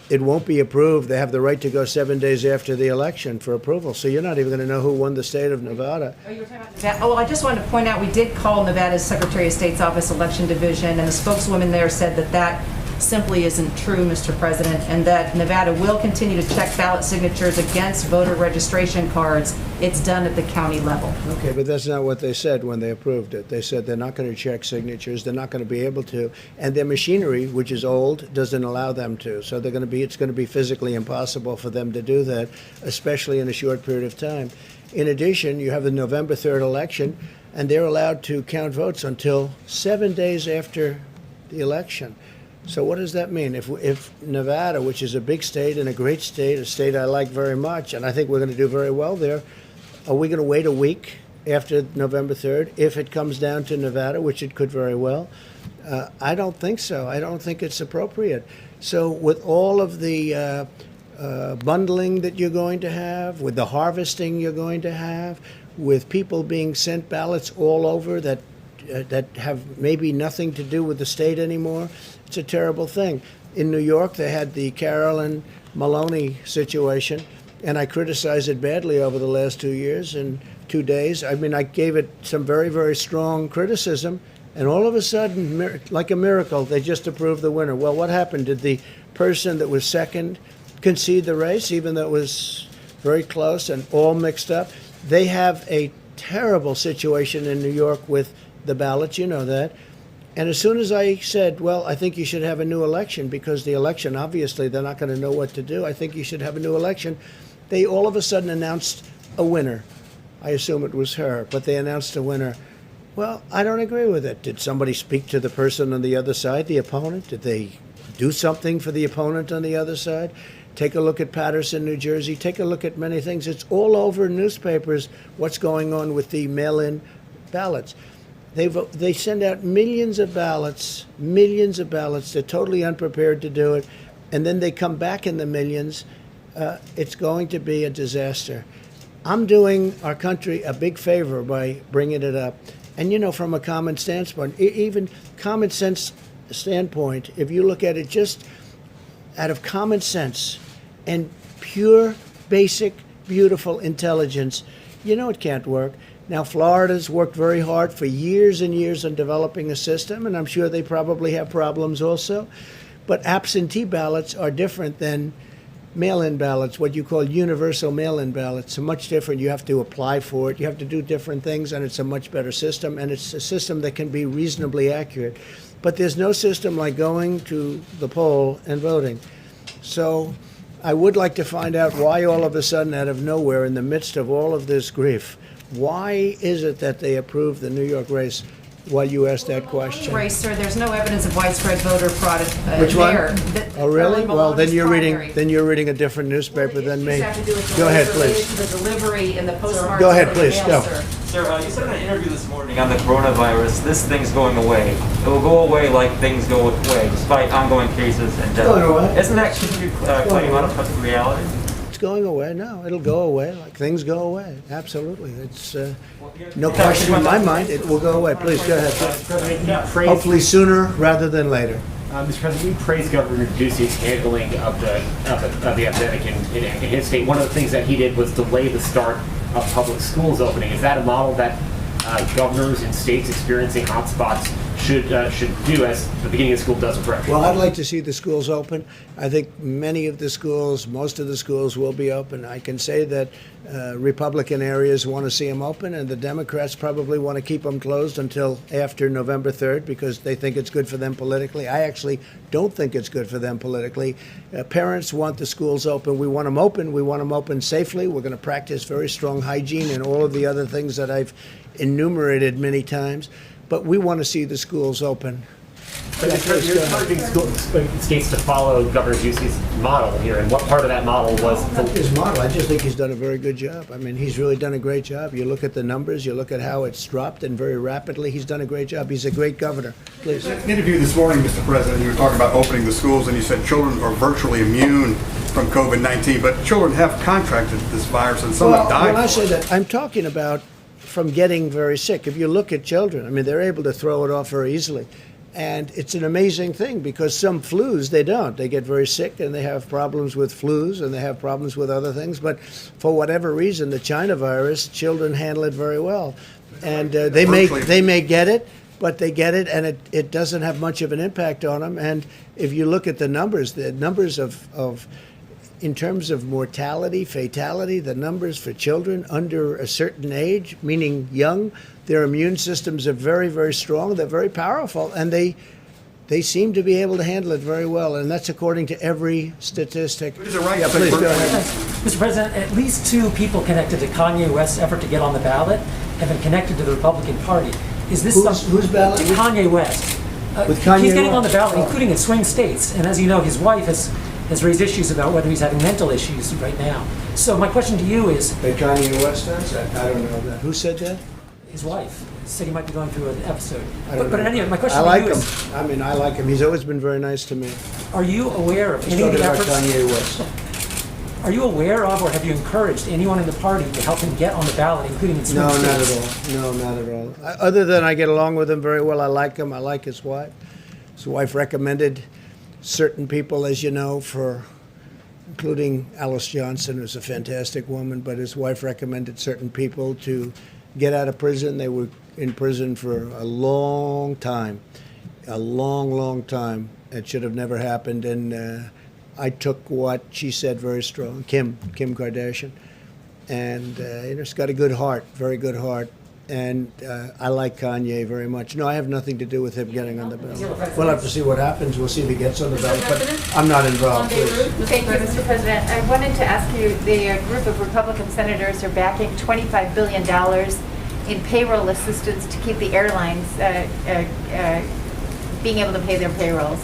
It won't be approved. They have the right to go 7 days after the election for approval. So you're not even going to know who won the state of Nevada. Oh, you were talking about Nevada. Oh, well, I just wanted to point out, we did call Nevada's Secretary of State's Office Election Division, and the spokeswoman there said that that simply isn't true, Mr. President, and that Nevada will continue to check ballot signatures against voter registration cards. It's done at the county level. Okay, but that's not what they said when they approved it. They said they're not going to check signatures. They're not going to be able to. And their machinery, which is old, doesn't allow them to. So it's going to be physically impossible for them to do that, especially in a short period of time. In addition, you have the November 3rd election, and they're allowed to count votes until 7 days after the election. So what does that mean? If Nevada, which is a big state and a great state, a state I like very much, and I think we're going to do very well there, are we going to wait a week after November 3rd if it comes down to Nevada, which it could very well? I don't think so. I don't think it's appropriate. So with all of the bundling that you're going to have, with the harvesting you're going to have, with people being sent ballots all over that have maybe nothing to do with the state anymore, it's a terrible thing. In New York, they had the Carolyn Maloney situation, and I criticized it badly over the last 2 years and 2 days. I mean, I gave it some very, very strong criticism, and all of a sudden, like a miracle, they just approved the winner. Well, what happened? Did the person that was second concede the race, even though it was very close and all mixed up? They have a terrible situation in New York with the ballots, you know that. And as soon as I said, well, I think you should have a new election because the election, obviously, they're not going to know what to do. I think you should have a new election. They all of a sudden announced a winner. I assume it was her, but they announced a winner. Well, I don't agree with it. Did somebody speak to the person on the other side, the opponent? Did they do something for the opponent on the other side? Take a look at Paterson, New Jersey. Take a look at many things. It's all over newspapers what's going on with the mail-in ballots. They send out millions of ballots. They're totally unprepared to do it. And then they come back in the millions. It's going to be a disaster. I'm doing our country a big favor by bringing it up. And, you know, from a common standpoint, even common sense standpoint, if you look at it just out of common sense and pure, basic, beautiful intelligence, you know it can't work. Now, Florida's worked very hard for years and years on developing a system, and I'm sure they probably have problems also. But absentee ballots are different than mail-in ballots, what you call universal mail-in ballots. Are much different. You have to apply for it. You have to do different things, and it's a much better system, and it's a system that can be reasonably accurate. But there's no system like going to the poll and voting. So I would like to find out why all of a sudden, out of nowhere, in the midst of all of this grief, why is it that they approved the New York race while you asked that question? Race, sir, there's no evidence of widespread voter fraud Which one? there. Oh, really? Well, then you're primary. reading a different newspaper than me. Have to do with Go ahead, delays please. related to the delivery and the postmarks. Go ahead, of the please, mail, go. sir. Sir, you said in an interview this morning on the coronavirus, this thing's going away. It will go away like things go away, despite ongoing cases and deaths. Going away. Isn't that continued claiming out of touch with reality? It's going away. No, it'll go away like things go away. Absolutely. It's no question in my mind. It will go away. Please, go ahead. President, you praised, Hopefully sooner rather than later. Mr. President, you praised Governor Ducey's handling of the epidemic in his state. One of the things that he did was delay the start of public schools opening. Is that a model that governors in states experiencing hotspots should do as the beginning of school does with recreation? Well, I'd like to see the schools open. I think many of the schools, most of the schools will be open. I can say that Republican areas want to see them open, and the Democrats probably want to keep them closed until after November 3rd because they think it's good for them politically. I actually don't think it's good for them politically. Parents want the schools open. We want them open. We want them open safely. We're going to practice very strong hygiene and all of the other things that I've enumerated many times. But we want to see the schools open. But you're encouraging states to follow Governor Ducey's model here, and what part of that model was Not his model. I just think he's done a very good job. I mean, he's really done a great job. You look at the numbers, you look at how it's dropped, and very rapidly, he's done a great job. He's a great governor. Please. In an interview this morning, Mr. President, you were talking about opening the schools, and you said children are virtually immune from COVID-19, but children have contracted this virus, and some have died. When I from say it. that, I'm talking about from getting very sick. If you look at children, I mean, they're able to throw it off very easily. And it's an amazing thing because some flus, they don't. They get very sick and they have problems with flus and they have problems with other things. But for whatever reason, the China virus, children handle it very well. And they may get it, but they get it and it doesn't have much of an impact on them. And if you look at the numbers of in terms of mortality, fatality, the numbers for children under a certain age, meaning young, their immune systems are very, very strong. They're very powerful, and they seem to be able to handle it very well. And that's according to every statistic. Is it right? Yeah, please go ahead. Mr. President, at least two people connected to Kanye West's effort to get on the ballot have been connected to the Republican Party. Is this Whose ballot? Kanye West. With Kanye He's getting on the West? ballot, including in swing states. And as you know, his wife has raised issues about whether he's having mental issues right now. So my question to you is... That Kanye West does? I don't know that. Who said that? His wife said he might be going through an episode. I don't But know. anyway, my question I to like you him. is... I mean, I like him. He's always been very nice to me. Are you aware of any So of did the our efforts... Kanye West. Are you aware of or have you encouraged anyone in the party to help him get on the ballot, including in swing No, states? not at all. No, not at all. Other than I get along with him very well. I like him. I like his wife. His wife recommended certain people, as you know, including Alice Johnson, who's a fantastic woman, but his wife recommended certain people to get out of prison. They were in prison for a long time, a long, long time. It should have never happened. And I took what she said very strong, Kim Kardashian. and it's got a good heart, very good heart. And I like Kanye very much. No, I have nothing to do with him getting on the ballot. We'll have to see what happens. We'll see if he gets on the ballot, but I'm not involved. Please. Thank you, Mr. President. I wanted to ask you, the group of Republican senators are backing $25 billion in payroll assistance to keep the airlines being able to pay their payrolls.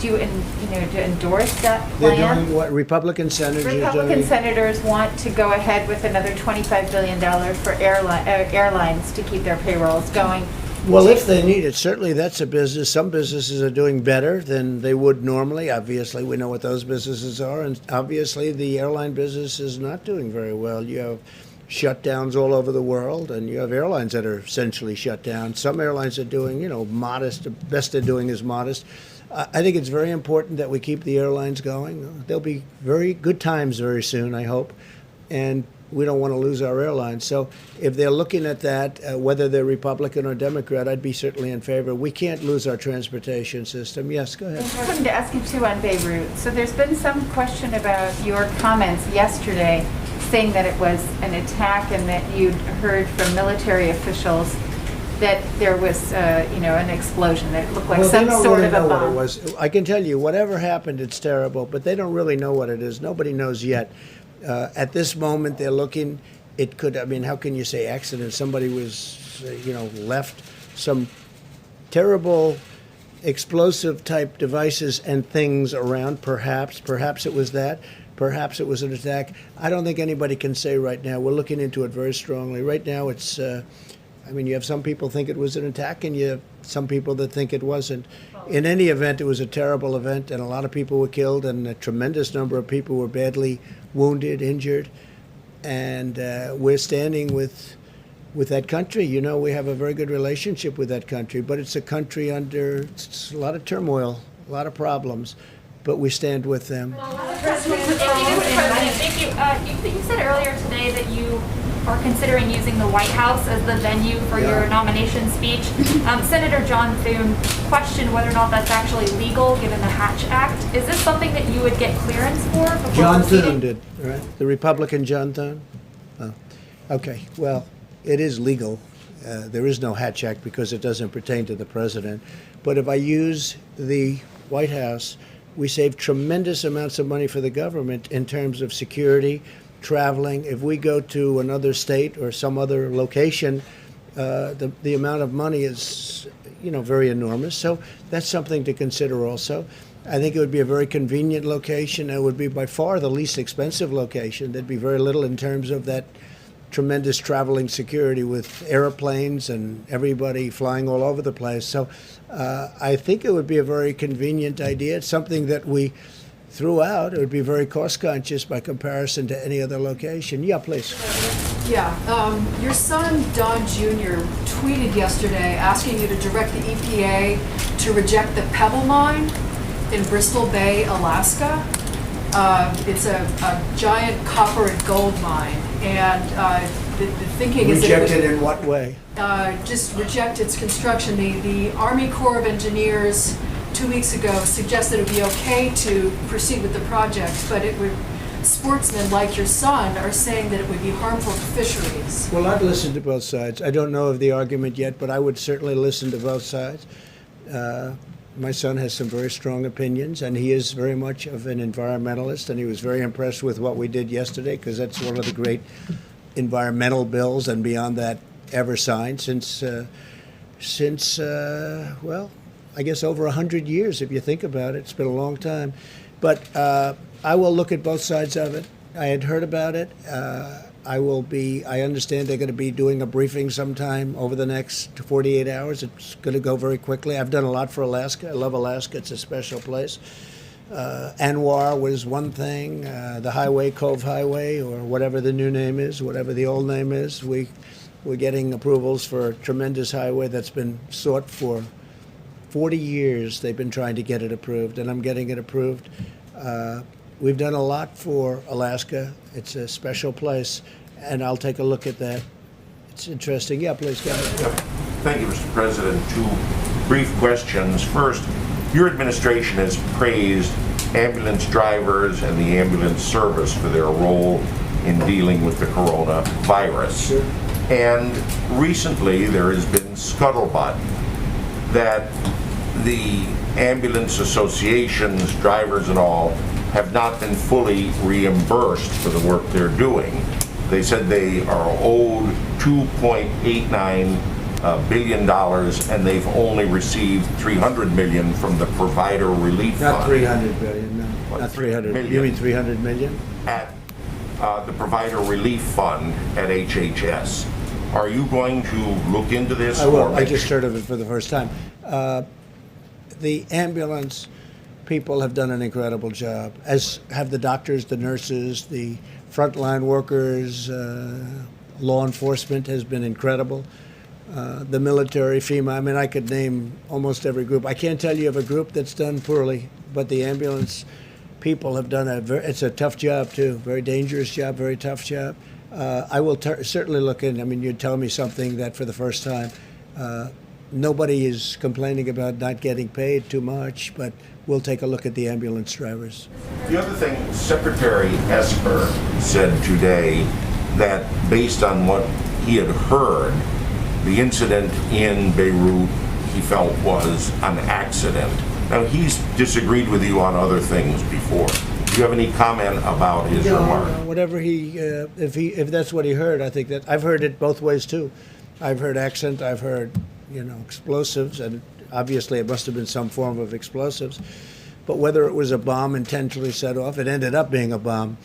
Do you, to endorse that plan? They're doing what Republican senators are doing? Republican senators want to go ahead with another $25 billion for airlines to keep their payrolls going. Well, if they need it, certainly that's a business. Some businesses are doing better than they would normally. Obviously, we know what those businesses are, and obviously the airline business is not doing very well. You have shutdowns all over the world, and you have airlines that are essentially shut down. Some airlines are doing, modest. The best they're doing is modest. I think it's very important that we keep the airlines going. There'll be very good times very soon, I hope, and we don't want to lose our airlines. So if they're looking at that, whether they're Republican or Democrat, I'd be certainly in favor. We can't lose our transportation system. Yes, go ahead. I wanted to ask you too on Beirut. So there's been some question about your comments yesterday saying that it was an attack and that you'd heard from military officials that there was, an explosion, that it looked like some sort of a bomb. What it was. I can tell you, whatever happened, it's terrible, but they don't really know what it is. Nobody knows yet. At this moment, they're looking. It could. how can you say accident? Somebody was, left some terrible explosive type devices and things around. Perhaps it was that. Perhaps it was an attack. I don't think anybody can say right now. We're looking into it very strongly. Right now, it's. You have some people think it was an attack, and you have some people that think it wasn't. In any event, it was a terrible event, and a lot of people were killed, and a tremendous number of people were badly wounded, injured, and we're standing with that country. We have a very good relationship with that country, but it's a country under a lot of turmoil, a lot of problems, but we stand with them. Thank you. You said earlier today that you are considering using the White House as the venue for your nomination speech. Senator John Thune questioned whether or not that's actually legal given the Hatch Act. Is this something that you would get clearance for before John proceeding? Thune did, right? The Republican John Thune? Oh, okay. Well, it is legal. There is no Hatch Act because it doesn't pertain to the president. But if I use the White House, we save tremendous amounts of money for the government in terms of security, traveling. If we go to another state or some other location, the amount of money is, very enormous. So that's something to consider also. I think it would be a very convenient location. It would be by far the least expensive location. There'd be very little in terms of that tremendous traveling security with airplanes and everybody flying all over the place. So I think it would be a very convenient idea. It's something that we threw out. It would be very cost conscious by comparison to any other location. Yeah, please. Yeah, your son, Don Jr., tweeted yesterday asking you to direct the EPA to reject the Pebble Mine in Bristol Bay, Alaska. It's a giant copper and gold mine, and the thinking is rejected in what way? Just reject its construction. The Army Corps of Engineers 2 weeks ago suggested it would be okay to proceed with the project, but sportsmen like your son are saying that it would be harmful to fisheries. Well, I'd listen to both sides. I don't know of the argument yet, but I would certainly listen to both sides. My son has some very strong opinions, and he is very much of an environmentalist, and he was very impressed with what we did yesterday, because that's one of the great environmental bills, and beyond that, ever signed since I guess over 100 years, if you think about it. It's been a long time. But I will look at both sides of it. I had heard about it. I understand they're going to be doing a briefing sometime over the next 48 hours. It's going to go very quickly. I've done a lot for Alaska. I love Alaska. It's a special place. ANWR was one thing. The highway, Cove Highway, or whatever the new name is, whatever the old name is. We're getting approvals for a tremendous highway that's been sought for 40 years. They've been trying to get it approved, and I'm getting it approved. We've done a lot for Alaska. It's a special place, and I'll take a look at that. It's interesting. Yeah, please go ahead. Thank you, Mr. President. Two brief questions. First, your administration has praised ambulance drivers and the ambulance service for their role in dealing with the coronavirus. And recently there has been scuttlebutt that the ambulance associations, drivers and all, have not been fully reimbursed for the work they're doing. They said they are owed $2.89 billion, and they've only received $300 million from the Provider Relief Fund. Not 300 billion, no. What, Not 300. million? You mean 300 million? At the Provider Relief Fund at HHS. Are you going to look into this? I will. or I make just heard of it for the first time. The ambulance people have done an incredible job, as have the doctors, the nurses, the frontline workers. Law enforcement has been incredible. The military, FEMA. I mean, I could name almost every group. I can't tell you of a group that's done poorly, but the ambulance people have done it's a tough job too. Very dangerous job, very tough job. I will certainly look in. I mean, you'd tell me something that for the first time, nobody is complaining about not getting paid too much, but we'll take a look at the ambulance drivers. The other thing, Secretary Esper said today that based on what he had heard, the incident in Beirut he felt was an accident. Now, he's disagreed with you on other things before. Do you have any comment about his remark? No, whatever if that's what he heard, I think that I've heard it both ways too. I've heard accent, I've heard, explosives, and obviously it must have been some form of explosives. But whether it was a bomb intentionally set off, it ended up being a bomb.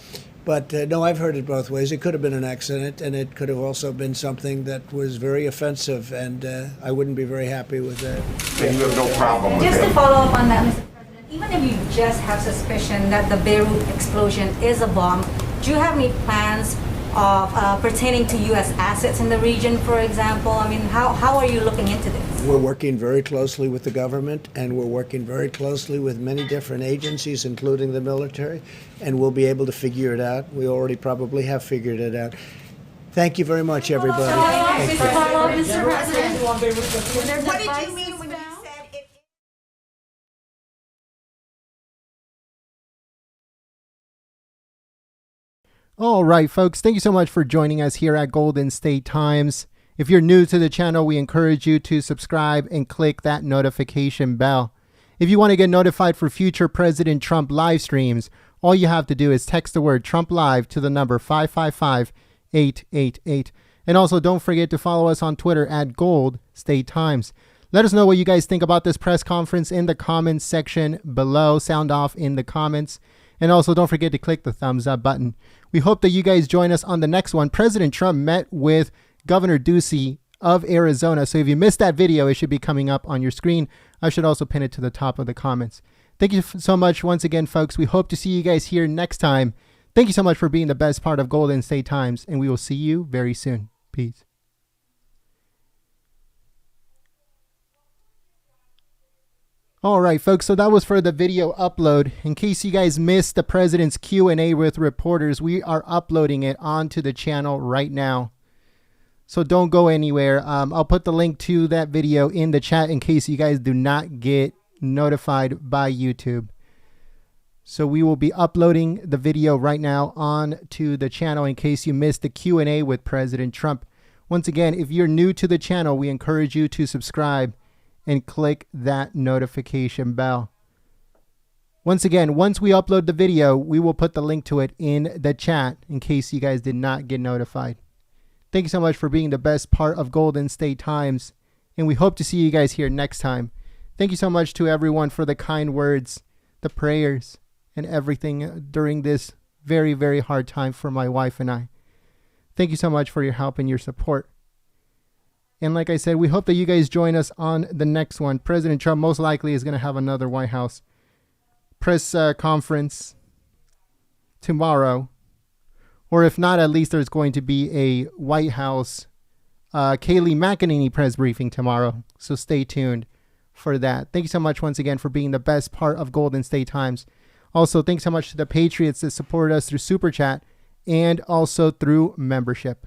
But no, I've heard it both ways. It could have been an accident, and it could have also been something that was very offensive, and I wouldn't be very happy with that. And you have no problem with Just that? to follow up on that, Mr. President, even if you just have suspicion that the Beirut explosion is a bomb, do you have any plans of pertaining to U.S. assets in the region, for example? I mean, how are you looking into this? We're working very closely with the government, and we're working very closely with many different agencies, including the military, and we'll be able to figure it out. We already probably have figured it out. Thank you very much, everybody. Thank you. Mr. President. What did you mean when you said it? All right, folks, thank you so much for joining us here at Golden State Times. If you're new to the channel, we encourage you to subscribe and click that notification bell. If you want to get notified for future President Trump live streams, all you have to do is text the word Trump Live to the number 555-888. And also don't forget to follow us on Twitter at Gold State Times. Let us know what you guys think about this press conference in the comments section below. Sound off in the comments. And also don't forget to click the thumbs up button. We hope that you guys join us on the next one. President Trump met with Governor Ducey of Arizona. So if you missed that video, it should be coming up on your screen. I should also pin it to the top of the comments. Thank you so much once again, folks. We hope to see you guys here next time. Thank you so much for being the best part of Golden State Times, and we will see you very soon. Peace. All right, folks, so that was for the video upload. In case you guys missed the president's Q&A with reporters, we are uploading it onto the channel right now. So don't go anywhere. I'll put the link to that video in the chat in case you guys do not get notified by YouTube. So we will be uploading the video right now onto the channel in case you missed the Q&A with President Trump. Once again, if you're new to the channel, we encourage you to subscribe and click that notification bell. Once again, once we upload the video, we will put the link to it in the chat in case you guys did not get notified. Thank you so much for being the best part of Golden State Times, and we hope to see you guys here next time. Thank you so much to everyone for the kind words, the prayers, and everything during this very, very hard time for my wife and I. Thank you so much for your help and your support. And like I said, we hope that you guys join us on the next one. President Trump most likely is going to have another White House press conference tomorrow. Or if not, at least there's going to be a White House Kayleigh McEnany press briefing tomorrow. So stay tuned for that. Thank you so much once again for being the best part of Golden State Times. Also, thanks so much to the Patriots that support us through Super Chat and also through membership.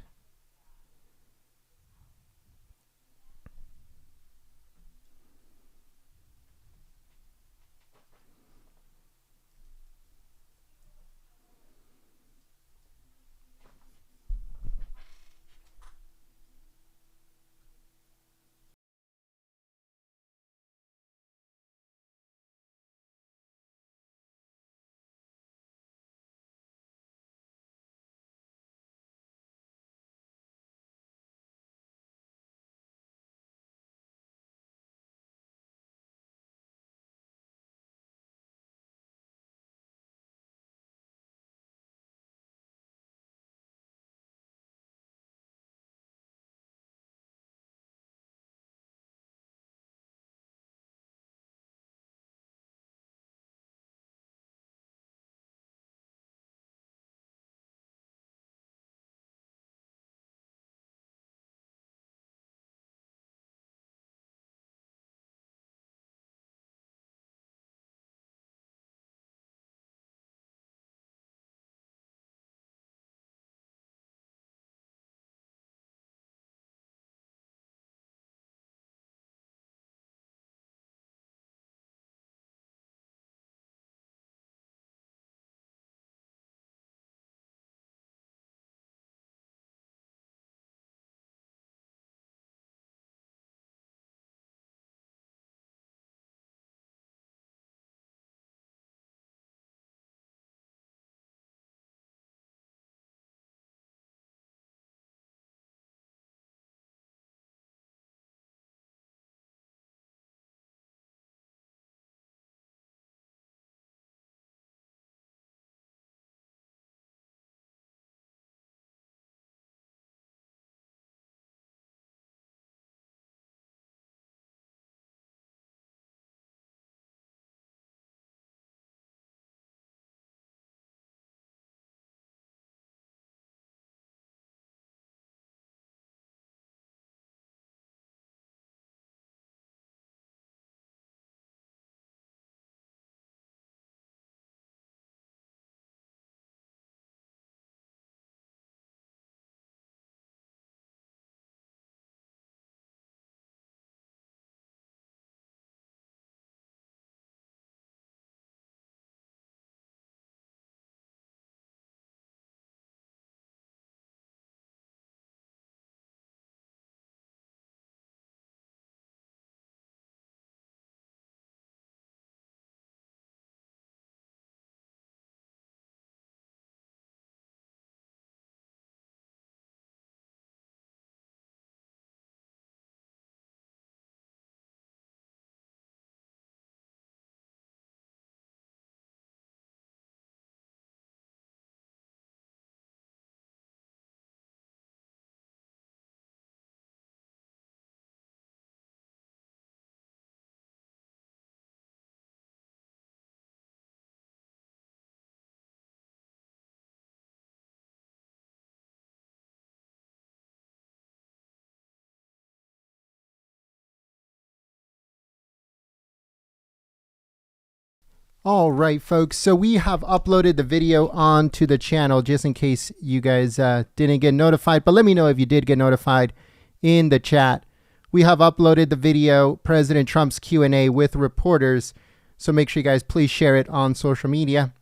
All right, folks. So we have uploaded the video onto the channel just in case you guys didn't get notified. But let me know if you did get notified in the chat. We have uploaded the video, President Trump's Q&A with reporters. So make sure you guys please share it on social media.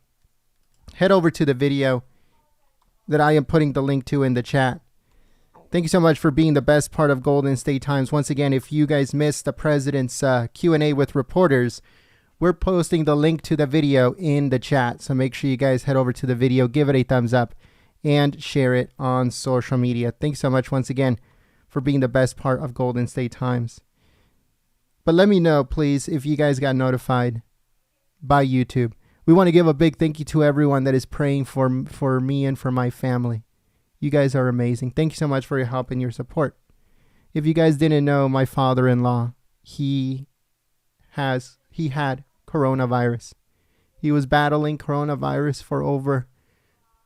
Head over to the video that I am putting the link to in the chat. Thank you so much for being the best part of Golden State Times. Once again, if you guys missed the president's Q&A with reporters, we're posting the link to the video in the chat. So make sure you guys head over to the video, give it a thumbs up, and share it on social media. Thanks so much once again for being the best part of Golden State Times. But let me know, please, if you guys got notified by YouTube. We want to give a big thank you to everyone that is praying for me and for my family. You guys are amazing. Thank you so much for your help and your support. If you guys didn't know, my father-in-law, he had coronavirus. He was battling coronavirus for over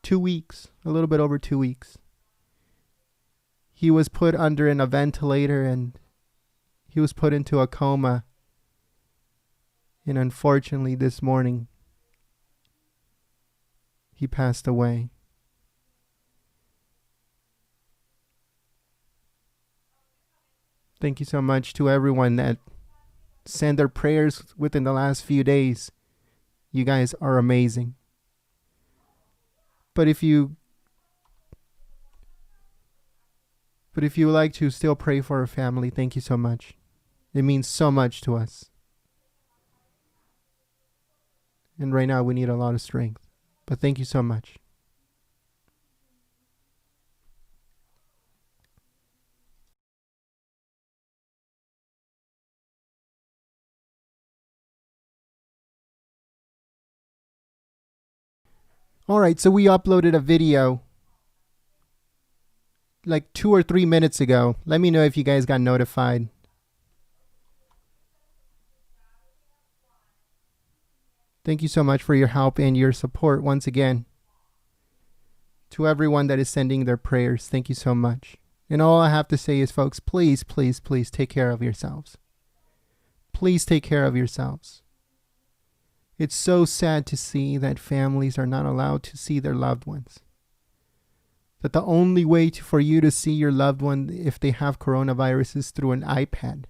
2 weeks, a little bit over 2 weeks. He was put under a ventilator and he was put into a coma. And unfortunately, this morning, he passed away. Thank you so much to everyone that sent their prayers within the last few days. You guys are amazing. But if you would like to still pray for our family, thank you so much. It means so much to us. And right now we need a lot of strength. But thank you so much. All right, so we uploaded a video like 2 or 3 minutes ago. Let me know if you guys got notified. Thank you so much for your help and your support once again. To everyone that is sending their prayers, thank you so much. And all I have to say is, folks, please, please, please take care of yourselves. Please take care of yourselves. It's so sad to see that families are not allowed to see their loved ones. That the only way for you to see your loved one if they have coronavirus is through an iPad.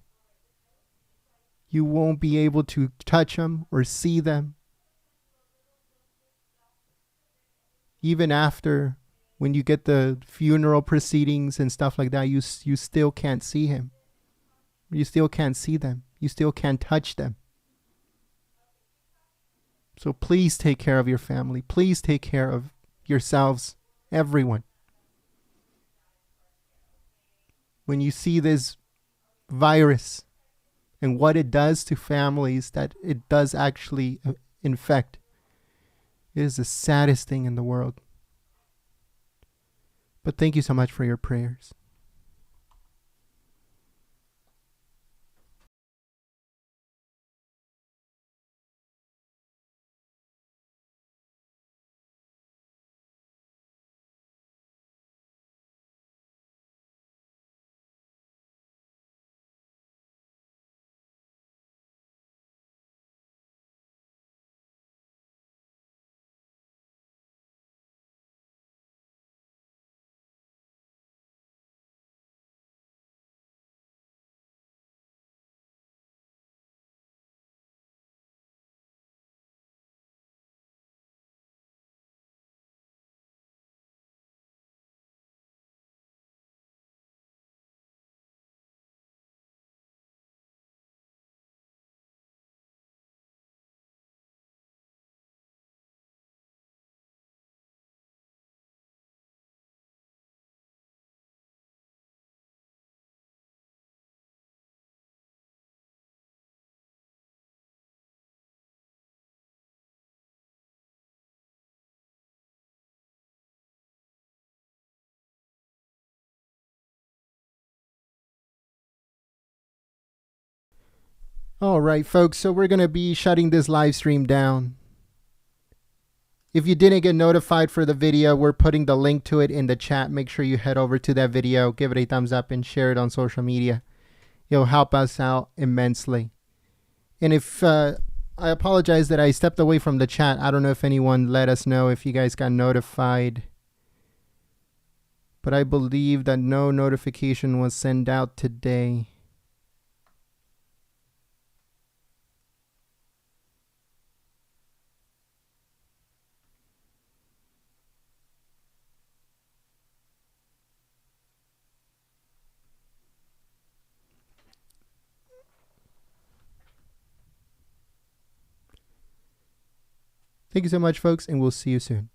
You won't be able to touch them or see them. Even after, when you get the funeral proceedings and stuff like that, you still can't see him. You still can't see them. You still can't touch them. So please take care of your family. Please take care of yourselves, everyone. When you see this virus and what it does to families, that it does actually infect, it is the saddest thing in the world. But thank you so much for your prayers. All right, folks, so we're going to be shutting this live stream down. If you didn't get notified for the video, we're putting the link to it in the chat. Make sure you head over to that video, give it a thumbs up, and share it on social media. It'll help us out immensely. And if I apologize that I stepped away from the chat. I don't know if anyone let us know if you guys got notified. But I believe that no notification was sent out today. Thank you so much, folks, and we'll see you soon.